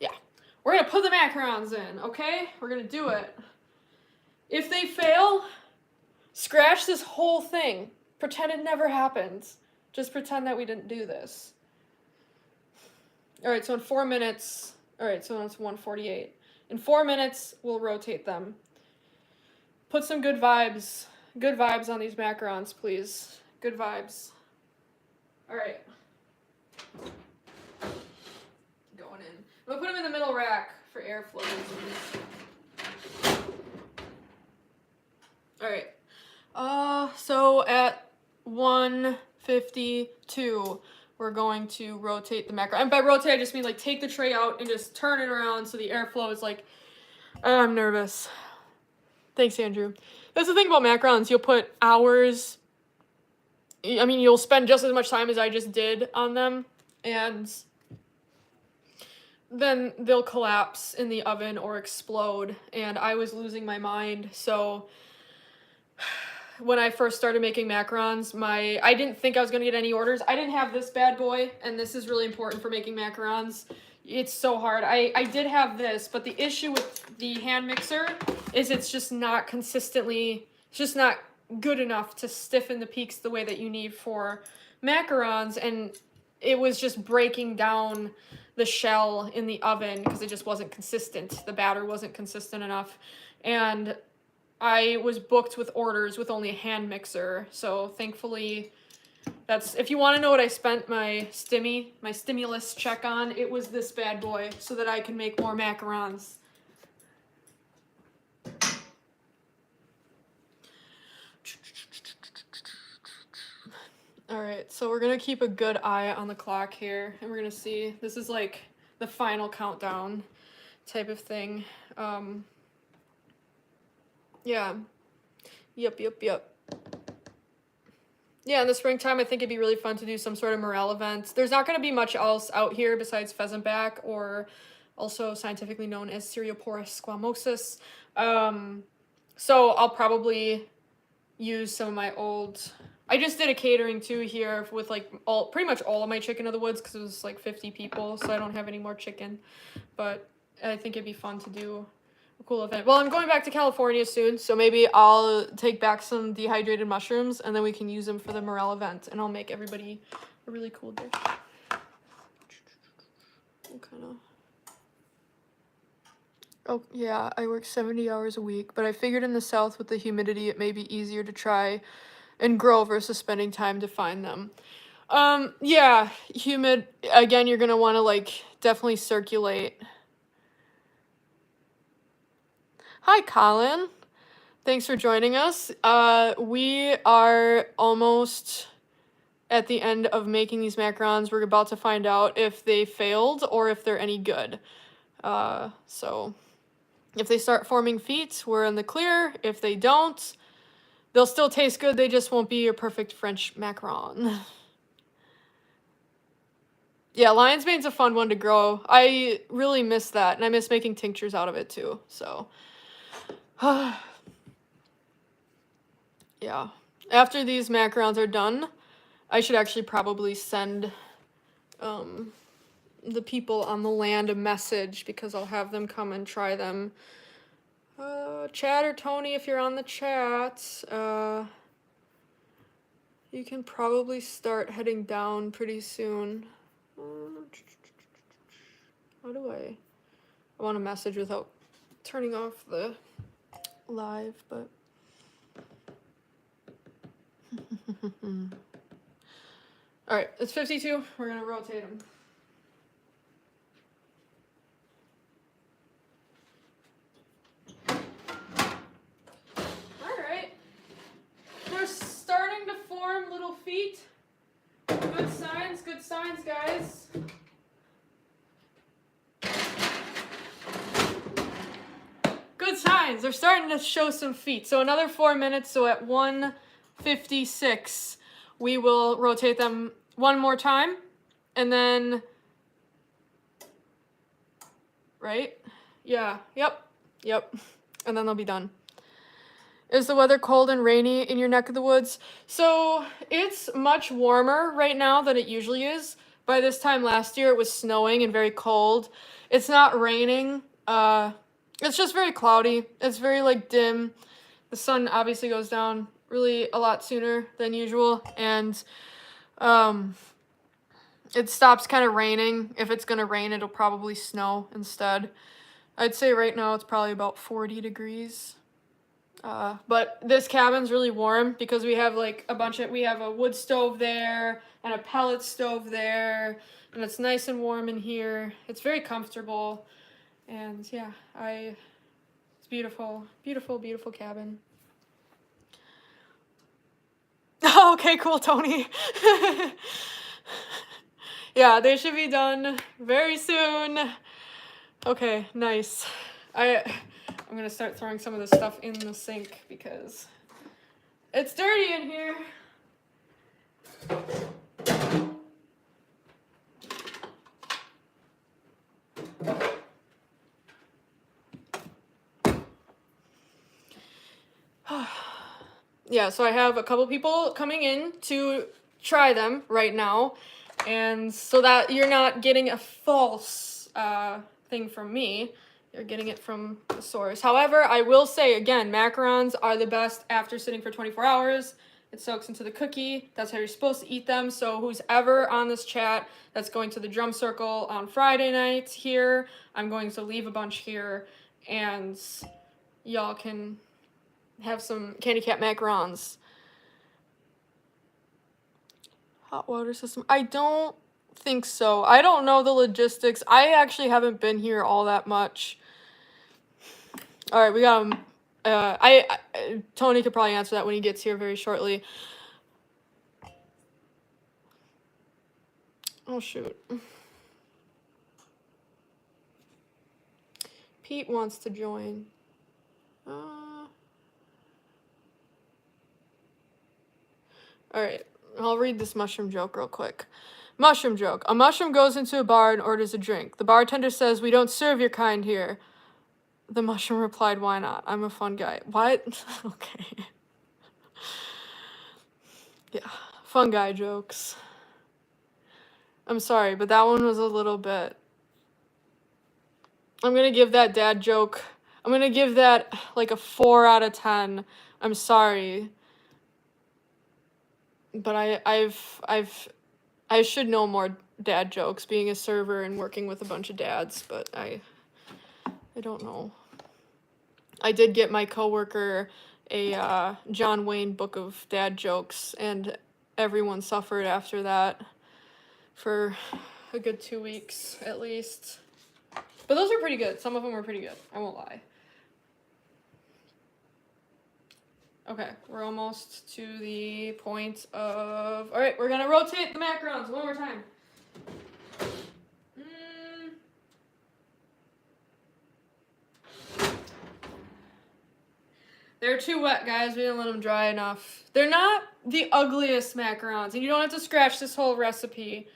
Yeah, we're gonna put the macarons in, okay? We're gonna do it. If they fail, scratch this whole thing. Pretend it never happened. Just pretend that we didn't do this. All right, so in 4 minutes, all right, so it's 1:48. In 4 minutes, we'll rotate them. Put some good vibes on these macarons, please. Good vibes. All right. Going in. I'm gonna put them in the middle rack for airflow reasons. All right. So at 1:52, we're going to rotate the macaron. And by rotate, I just mean like take the tray out and just turn it around so the airflow is like, I'm nervous. Thanks, Andrew. That's the thing about macarons. You'll put hours, I mean, you'll spend just as much time as I just did on them, and then they'll collapse in the oven or explode, and I was losing my mind. So when I first started making macarons, I didn't think I was going to get any orders. I didn't have this bad boy, and this is really important for making macarons. It's so hard. I did have this, but the issue with the hand mixer is it's just not consistently, it's just not good enough to stiffen the peaks the way that you need for macarons, and it was just breaking down the shell in the oven because it just wasn't consistent. The batter wasn't consistent enough, and I was booked with orders with only a hand mixer, so thankfully that's, if you want to know what I spent my stimulus check on, it was this bad boy so that I can make more macarons. All right, so we're gonna keep a good eye on the clock here, and we're gonna see, this is like the final countdown type of thing. Yeah. Yep. Yeah, in the springtime, I think it'd be really fun to do some sort of morel event. There's not going to be much else out here besides pheasantback, or also scientifically known as Cereoporus squamosus. So I'll probably use some of my old... I just did a catering too here with like pretty much all of my chicken of the woods because it was like 50 people, so I don't have any more chicken. But I think it'd be fun to do cool event. Well, I'm going back to California soon, so maybe I'll take back some dehydrated mushrooms, and then we can use them for the morale event, and I'll make everybody a really cool dish. Oh, yeah, I work 70 hours a week, but I figured in the South with the humidity, it may be easier to try and grow versus spending time to find them. Yeah, humid, again, you're gonna wanna, like, definitely circulate. Hi, Colin. Thanks for joining us. We are almost at the end of making these macarons. We're about to find out if they failed or if they're any good. So if they start forming feet, we're in the clear. If they don't, they'll still taste good. They just won't be a perfect French macaron. Yeah, lion's mane's a fun one to grow. I really miss that, and I miss making tinctures out of it too. So, yeah. After these macarons are done, I should actually probably send the people on the land a message because I'll have them come and try them. Chad or Tony, if you're on the chat, you can probably start heading down pretty soon. How do I want a message without turning off the live, but all right, it's 52. We're gonna rotate them. All right, they're starting to form little feet. Good signs, guys. Good signs. They're starting to show some feet. So another 4 minutes. So at 1:56, we will rotate them one more time. And then, right? Yeah. Yep. And then they'll be done. Is the weather cold and rainy in your neck of the woods? So it's much warmer right now than it usually is. By this time last year, it was snowing and very cold. It's not raining. It's just very cloudy. It's very, like, dim. The sun obviously goes down really a lot sooner than usual. And it stops kind of raining. If it's going to rain, it'll probably snow instead. I'd say right now it's probably about 40 degrees. But this cabin's really warm because we have like we have a wood stove there and a pellet stove there, and it's nice and warm in here. It's very comfortable, and yeah, it's beautiful, beautiful cabin. Okay, cool, Tony. Yeah, they should be done very soon. Okay, nice. I'm gonna start throwing some of this stuff in the sink because it's dirty in here. Yeah, so I have a couple people coming in to try them right now, and so that you're not getting a false thing from me. You're getting it from the source. However, I will say again, macarons are the best after sitting for 24 hours. It soaks into the cookie. That's how you're supposed to eat them. So who's ever on this chat that's going to the drum circle on Friday night here, I'm going to leave a bunch here, and y'all can have some Candy Cat macarons. Hot water system. I don't think so. I don't know the logistics. I actually haven't been here all that much. All right, we got him. Tony could probably answer that when he gets here very shortly. Oh, shoot. Pete wants to join. All right, I'll read this mushroom joke real quick. Mushroom joke. A mushroom goes into a bar and orders a drink. The bartender says, "We don't serve your kind here." The mushroom replied, "Why not? I'm a fun guy." What? Okay. Yeah, fun guy jokes. I'm sorry, but that one was a little bit... I'm gonna give that dad joke I'm gonna give that like a 4 out of 10. I'm sorry. But I should know more dad jokes being a server and working with a bunch of dads, but I don't know. I did get my coworker a John Wayne book of dad jokes, and everyone suffered after that for a good 2 weeks at least. But those are pretty good. Some of them were pretty good. I won't lie. Okay, we're almost to the point of... All right, we're going to rotate the macarons one more time. They're too wet, guys. We didn't let them dry enough. They're not the ugliest macarons, and you don't have to scratch this whole recipe.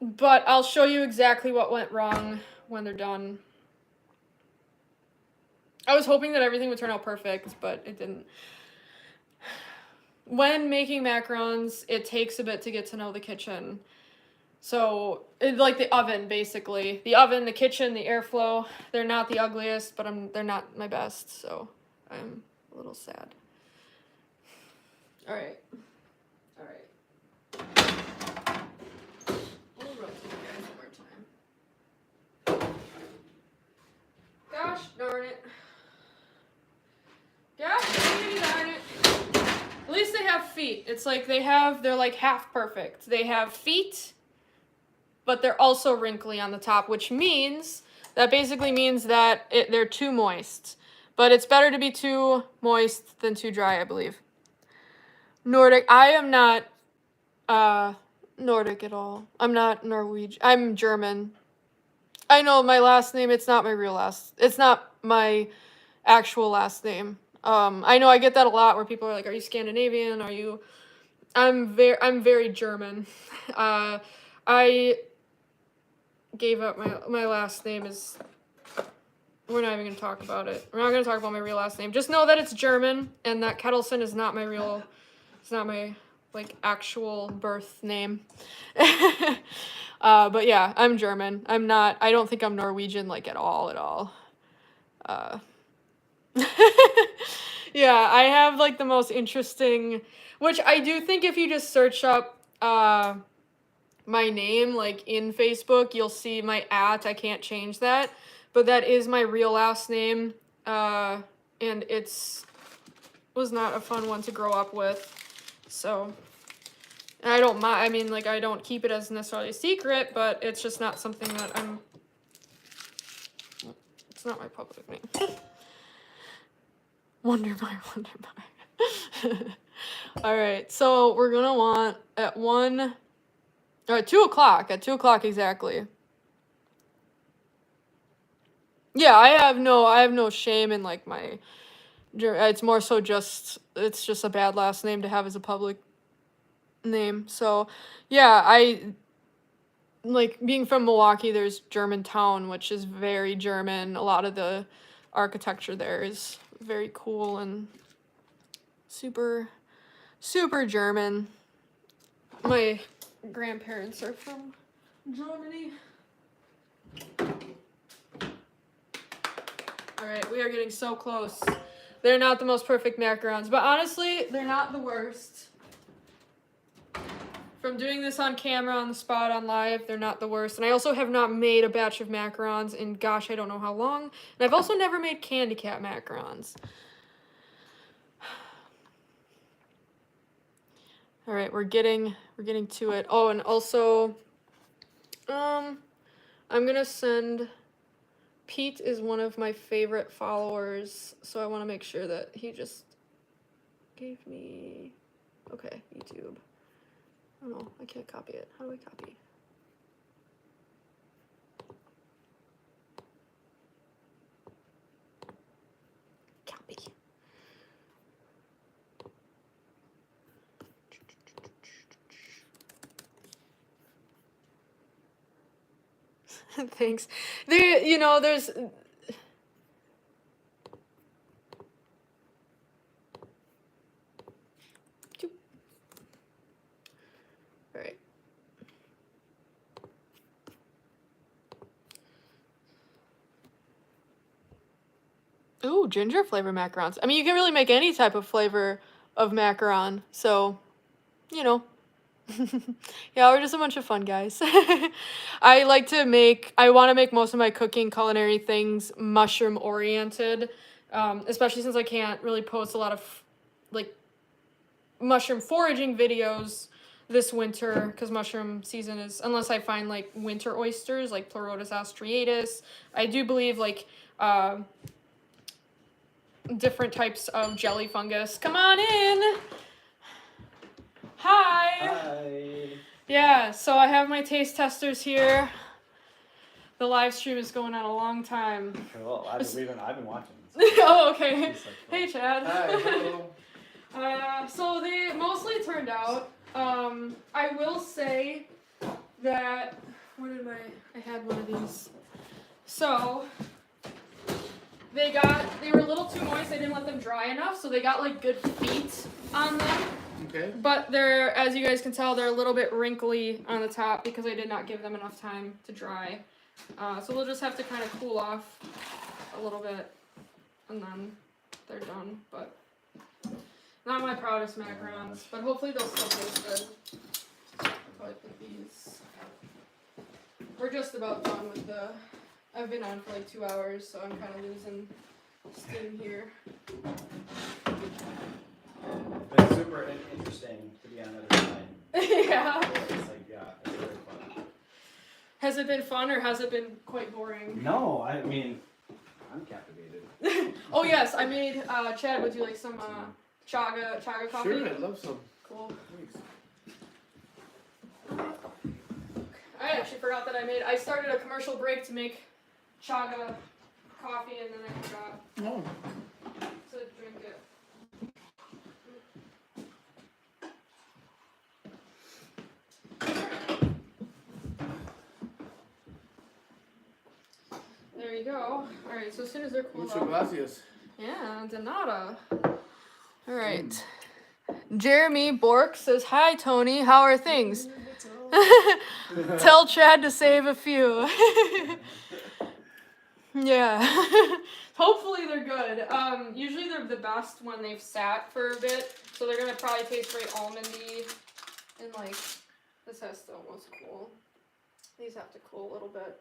But I'll show you exactly what went wrong when they're done. I was hoping that everything would turn out perfect, but it didn't. When making macarons, it takes a bit to get to know the kitchen. So, like the oven, basically. The oven, the kitchen, the airflow, they're not the ugliest, but they're not my best, so I'm a little sad. All right. All right. We'll rotate you guys one more time. Gosh darn it. Gosh darn it. At least they have feet. It's like they're like half perfect. They have feet, but they're also wrinkly on the top, which means, that basically means that they're too moist. But it's better to be too moist than too dry, I believe. Nordic, I am not Nordic at all. I'm not Norwegian. I'm German. I know my last name, it's not my actual last name. I know I get that a lot where people are like, are you Scandinavian? I'm very German. I gave up my last name is, we're not even going to talk about it. We're not going to talk about my real last name. Just know that it's German and that Kettleson is not my real, it's not my, like, actual birth name. But yeah, I'm German. I don't think I'm Norwegian, like, at all. Yeah, I have, like, the most interesting, which I do think if you just search up, my name, like, in Facebook, you'll see my @ I can't change that, but that is my real last name, and was not a fun one to grow up with, so, and I don't mind, I mean, like, I don't keep it as necessarily a secret, but it's just not something that it's not my public name. Wonder my. Alright, so we're gonna want at 2 o'clock, at 2 o'clock exactly. Yeah, I have no shame in, like, it's more so it's just a bad last name to have as a public name. So, yeah, like, being from Milwaukee, there's Germantown, which is very German. A lot of the architecture there is very cool and super, super German. My grandparents are from Germany. Alright, we are getting so close. They're not the most perfect macarons, but honestly, they're not the worst. From doing this on camera, on the spot, on live, they're not the worst. And I also have not made a batch of macarons in, gosh, I don't know how long. And I've also never made candy cat macarons. All right, we're getting to it. Oh, and also, I'm gonna send. Pete is one of my favorite followers, so I want to make sure that he just gave me. Okay, YouTube. Oh no, I can't copy it. How do I copy? Copy. Thanks. There's. All right. Ooh, ginger flavor macarons. I mean, you can really make any type of flavor of macaron. So, you know. Yeah, we're just a bunch of fun guys. I want to make most of my cooking culinary things mushroom oriented, especially since I can't really post a lot of like mushroom foraging videos this winter because mushroom season is, unless I find like winter oysters like Pleurotus astriatus. I do believe like different types of jelly fungus. Come on in. Hi. Hi. Yeah, so I have my taste testers here. The live stream is going on a long time. Cool. I've been watching. Oh, okay. Like, cool. Hey, Chad. Hi. Hello. So they mostly turned out. I will say that I had one of these. So they were a little too moist. I didn't let them dry enough, so they got like good feet on them. Okay. But they're, as you guys can tell, they're a little bit wrinkly on the top because I did not give them enough time to dry. So they'll just have to kind of cool off a little bit, and then they're done. But not my proudest macarons, but hopefully they'll still taste good. So I put these. We're just about done with I've been on for like 2 hours, so I'm kind of losing steam here. It's super interesting to be on the other side. Yeah. It's like, yeah, it's really fun. Has it been fun or has it been quite boring? No, I mean, I'm captivated. Oh yes, I made, Chad, would you like some chaga coffee? Sure, I'd love some. Cool. Thanks. I actually forgot that I started a commercial break to make chaga coffee and then I forgot Oh, to drink it. There you go. Alright, so as soon as they're cooled muchas off. gracias. Yeah, de nada. Alright. Jeremy Bork says, "Hi Tony, how are things?" Tell Chad to save a few. Yeah. Hopefully they're good. Usually they're the best when they've sat for a bit. So they're gonna probably taste very almondy. And like, this has to almost cool. These have to cool a little bit.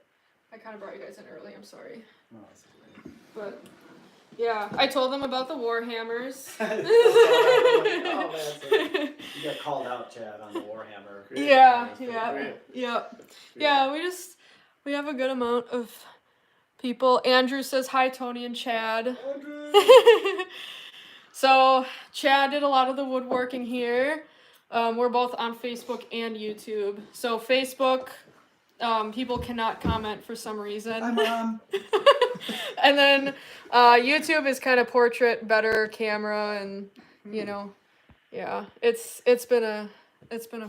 I kind of brought you guys in early, I'm sorry. No, it's great. But, yeah, I told them about the Warhammers. Oh, man, so you got called out, Chad, on the Warhammer. Yeah, Great. yeah. We have a good amount of people. Andrew says hi, Tony and Chad. So Chad did a lot of the woodworking here. We're both on Facebook and YouTube. So Facebook, people cannot comment for some reason. Hi, Mom. And then YouTube is kind of portrait, better camera, and you know, yeah, it's been a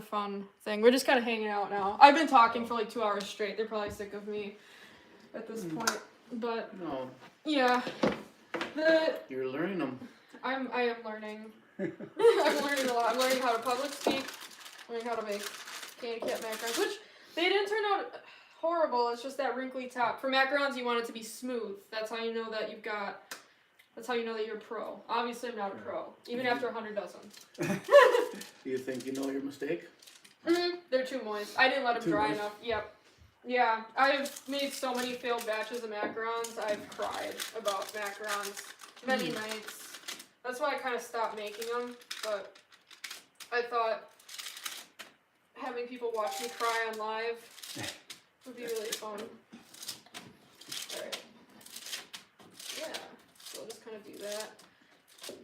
fun thing. We're just kind of hanging out now. I've been talking for like 2 hours straight. They're probably sick of me at this point, but No, yeah, you're learning them. I am learning. I'm learning a lot. I'm learning how to public speak, learning how to make candy cat macarons, which they didn't turn out horrible. It's just that wrinkly top. For macarons, you want it to be smooth. That's how you know that that's how you know that you're a pro. Obviously, I'm not a pro, even after 100 dozen. Do you think you know your mistake? They're too moist. I didn't let them Too dry moist. enough. Yep. Yeah, I've made so many failed batches of macarons. I've cried about macarons many nights. That's why I kind of stopped making them, but I thought having people watch me cry on live would be really fun. Alright. Yeah, so I'll just kind of do that. So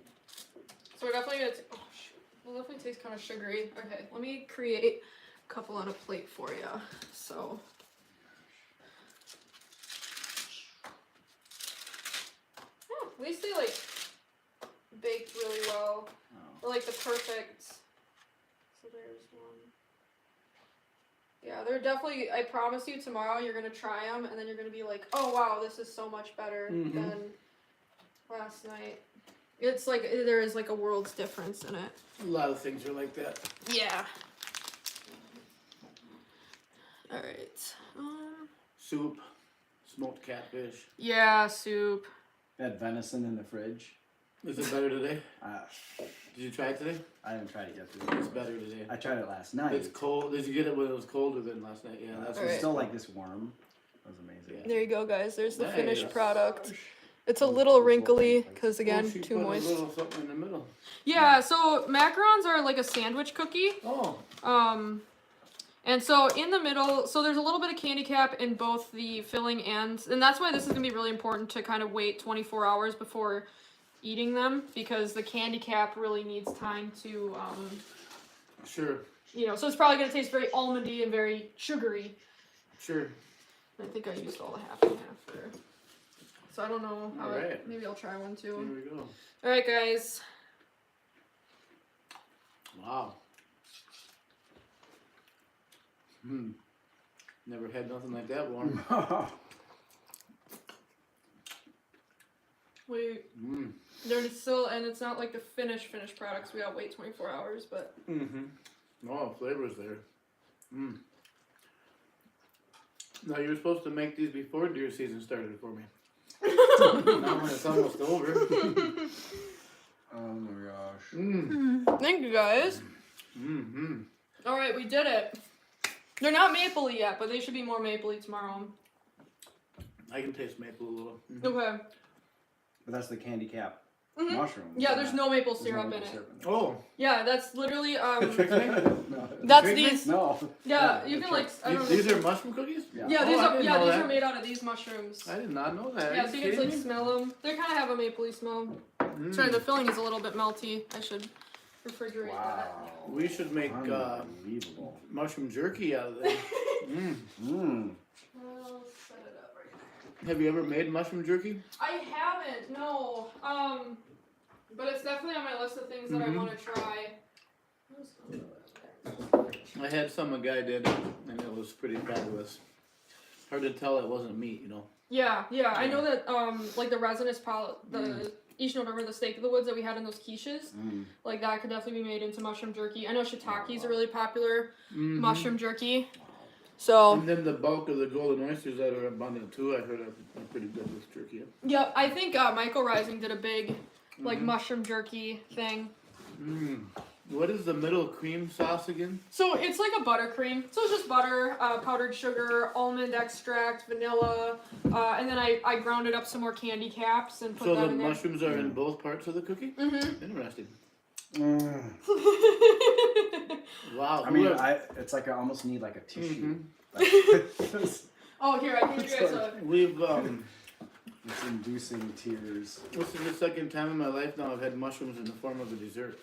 we're definitely gonna, oh shoot, it'll definitely taste kind of sugary. Okay, let me create a couple on a plate for you. So. Yeah, at least they like baked really well. Oh. They're like the perfect. So there's one. Yeah, they're definitely. I promise you, tomorrow you're gonna try them, and then you're gonna be like, "Oh wow, this is so much better than last night." It's like there is like a world's difference in it. A lot of things are like that. Yeah. All right. Soup, smoked catfish. Yeah, soup. had venison in the fridge. Is it better today? Uh, Did you try it today? I haven't tried it yet. It's better today. I tried it last night. It's cold. Did you get it when it was colder than last night? Yeah, that's It's Alright. still like this warm. That was amazing. There you go, guys. There's the Nice. finished product. It's a little wrinkly because again, she too put moist. A little something in the middle. Yeah, so macarons are like a sandwich cookie. Oh. And so in the middle, so there's a little bit of candy cap in both the filling and that's why this is gonna be really important to kind of wait 24 hours before eating them, because the candy cap really needs time to, Sure. you know, so it's probably gonna taste very almondy and very sugary. Sure. I think I used all the half and half there. So I don't know how Alright. maybe I'll try one Here too. we go. Alright guys. Wow. Never had nothing like that warm. They're still, and it's not like the finished products. We gotta wait 24 hours, but. Oh, flavor's there. Now you were supposed to make these before deer season started for me. Now when it's almost over. Oh my gosh. Thank you guys. Alright, we did it. They're not mapley yet, but they should be more mapley tomorrow. I can taste maple a little. Okay. But that's the candy cap mushroom. Yeah, there's no maple There's no syrup in maple it. syrup in it. Oh. Yeah, that's literally No. that's Trick me? these. No. Yeah, No, you the can like. trick. I don't know. These are mushroom cookies? Yeah, Oh, these I are didn't yeah know these that. are made out of these mushrooms. I did not know that. Yeah, Are so you you can like kidding me? smell them. They kind of have a mapley smell. Sorry, the filling is a little bit melty. I should refrigerate that. Wow. We should make Unbelievable. mushroom jerky out of this. I'll set it up right now. Have you ever made mushroom jerky? I haven't, no. But it's definitely on my list of things that I want to try. I had some a guy did, and it was pretty fabulous. Hard to tell it wasn't meat, you know. Yeah, I know that like the resinous the each November the steak of the woods that we had in those quiches, like that could definitely be made into mushroom jerky. I know shiitake is a really popular mushroom jerky. So And then the bulk of the golden oysters that are abundant too, I heard are pretty good with jerky. yeah, I think Michael Rising did a big like mushroom jerky thing. What is the middle cream sauce again? So it's like a buttercream. So it's just butter, powdered sugar, almond extract, vanilla, and then I grounded up some more candy caps and put So that the in there. mushrooms are in both parts of the cookie? Interesting. Wow. I mean, it's like I almost need like a tissue. Oh, here, I can give you guys a... We've It's inducing tears. this is the second time in my life now I've had mushrooms in the form of a dessert.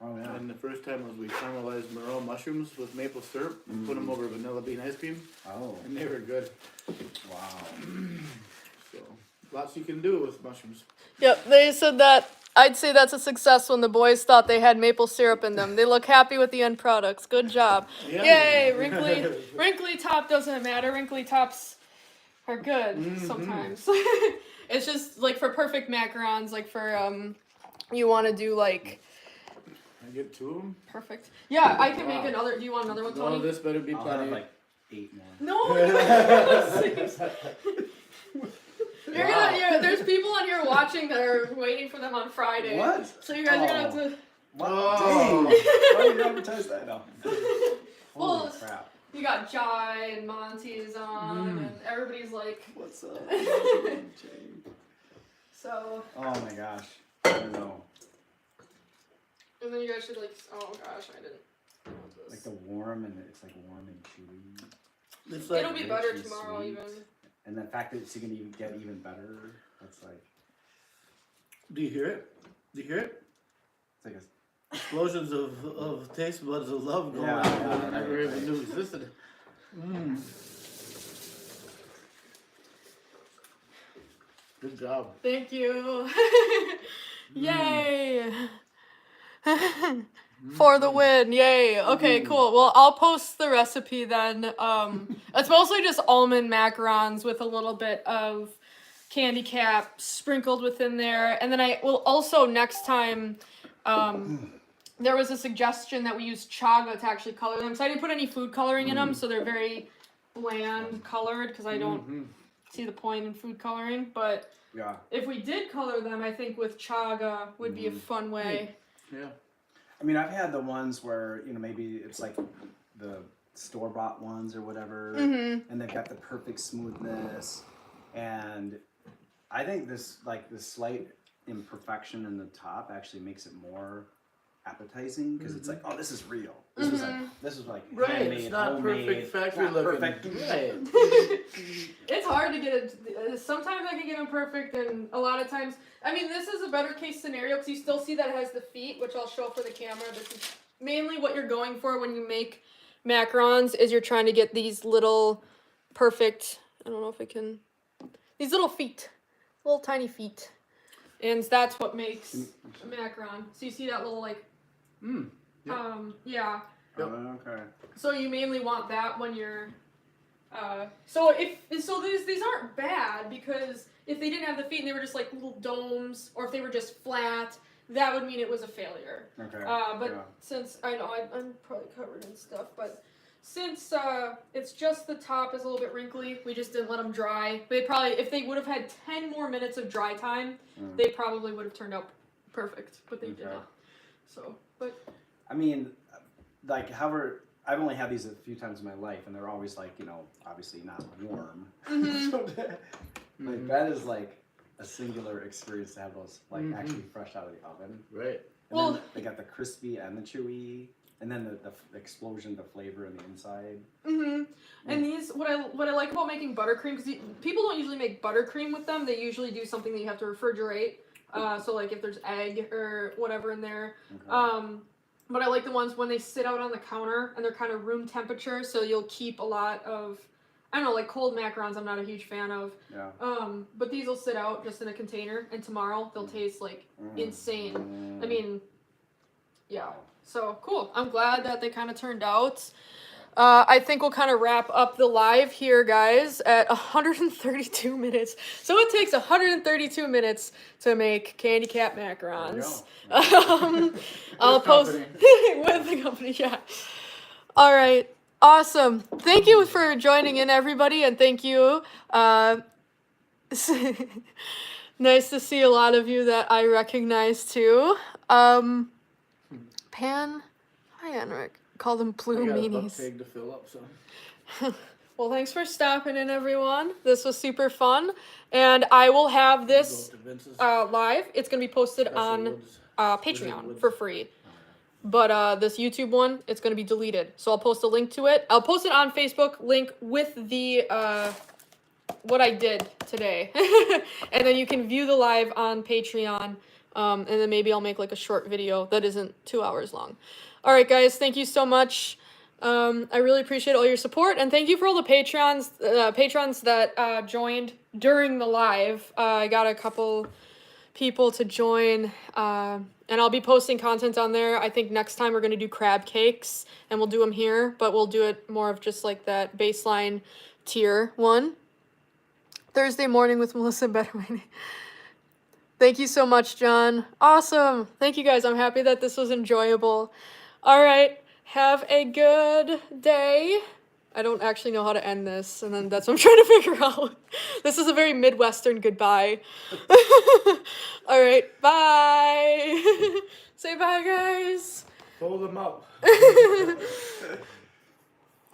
Oh yeah. And the first time was we caramelized Merlot mushrooms with maple syrup and put them over vanilla bean ice cream, Oh. and they were good. Wow. So lots you can do with mushrooms. Yep, they said that. I'd say that's a success when the boys thought they had maple syrup in them. They look happy with the end products. Good job. Yeah. Yay, wrinkly top doesn't matter. Wrinkly tops are good sometimes. It's just like for perfect macarons, like for you want to do like I get two of them. perfect. Yeah, I can Wow. make another. Do you want another one, Tony? No, this better be I'll have plenty. like 8 more. No, there's people on here watching that are waiting for them on Friday. What? So you guys are gonna have to. What? Oh. Dang. Why did you advertise that? No. Well, Holy crap. You got Jai and Monty's on, and everybody's like. What's up? So. Oh my gosh. I don't know. And then you guys should like. Oh gosh, I didn't. Like the warm and it's like warm and chewy. It's like It'll be better rich and tomorrow, sweet. even. And the fact that it's gonna even get even better. That's like. Do you hear it? Do you hear it? It's like a. Explosions of taste buds of love going Yeah, on yeah, that I never right, even right. knew existed. Good job. Thank you. Yay. For the win, yay. Okay, cool. Well, I'll post the recipe then. It's mostly just almond macarons with a little bit of candy cap sprinkled within there. And then I will also next time, there was a suggestion that we use chaga to actually color them. So I didn't put any food coloring in them, so they're very bland colored because I don't see the point in food coloring. But Yeah. If we did color them, I think with chaga would be a fun way. Yeah. I mean, I've had the ones where, you know, maybe it's like the store-bought ones or whatever, and they've got the perfect smoothness, and I think this slight imperfection in the top actually makes it more appetizing because it's like, oh, this is real. This was like Right, handmade, it's not homemade, perfect factory not looking. perfect. Right. It's hard to get it. Sometimes I can get them perfect, and a lot of times, I mean, this is a better case scenario because you still see that it has the feet, which I'll show for the camera. This is mainly what you're going for when you make macarons, is you're trying to get these little perfect, I don't know if I can, these little feet, little tiny feet. And that's what makes a macaron. So you see that little like, yeah. Yep. Okay. So you mainly want that when you're, so these aren't bad, because if they didn't have the feet and they were just like little domes, or if they were just flat, that would mean it was a failure. Okay. But since, I know I'm probably covered in stuff, but since it's just the top is a little bit wrinkly, we just didn't let them dry. They probably, if they would have had 10 more minutes of dry time, they probably would have turned out perfect, but they did not. So, but I mean, like, however, I've only had these a few times in my life, and they're always like, you know, obviously not warm. So like that is like a singular experience to have those like actually fresh out of the oven. Right. And then they got the crispy and the chewy, and then the explosion, the flavor in the inside. And these, what I like about making buttercream, because people don't usually make buttercream with them. They usually do something that you have to refrigerate. So like if there's egg or whatever in there. Okay. But I like the ones when they sit out on the counter and they're kind of room temperature, so you'll keep a lot of, I don't know, like cold macarons I'm not a huge fan of. Yeah. But these will sit out just in a container, and tomorrow they'll taste like insane. I mean, yeah. So cool. I'm glad that they kind of turned out. I think we'll kind of wrap up the live here, guys, at 132 minutes. So it takes 132 minutes to make candy cat macarons. I'll post with the company, yeah. All right. Awesome. Thank you for joining in, everybody, and thank you. Nice to see a lot of you that I recognize too. Pan, hi, Henrik. Call them blue I got a buck meanies. pig to fill up, so. Well, thanks for stopping in, everyone. This was super fun, and I will have this live. It's gonna be posted on Patreon for free. But this YouTube one, it's gonna be deleted. So I'll post a link to it. I'll post it on Facebook, link with the what I did today, and then you can view the live on Patreon. And then maybe I'll make like a short video that isn't 2 hours long. All right, guys, thank you so much. I really appreciate all your support, and thank you for all the patrons that joined during the live. I got a couple people to join, and I'll be posting content on there. I think next time we're gonna do crab cakes, and we'll do them here, but we'll do it more of just like that baseline tier one. Thursday morning with Melissa Bedouin. Thank you so much, John. Awesome. Thank you, guys. I'm happy that this was enjoyable. All right. Have a good day. I don't actually know how to end this, and then that's what I'm trying to figure out. This is a very Midwestern goodbye. All right. Bye. Say bye, guys. Fold them up.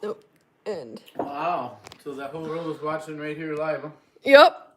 Nope. End. Wow. So that whole row is watching right here live, huh? Yep.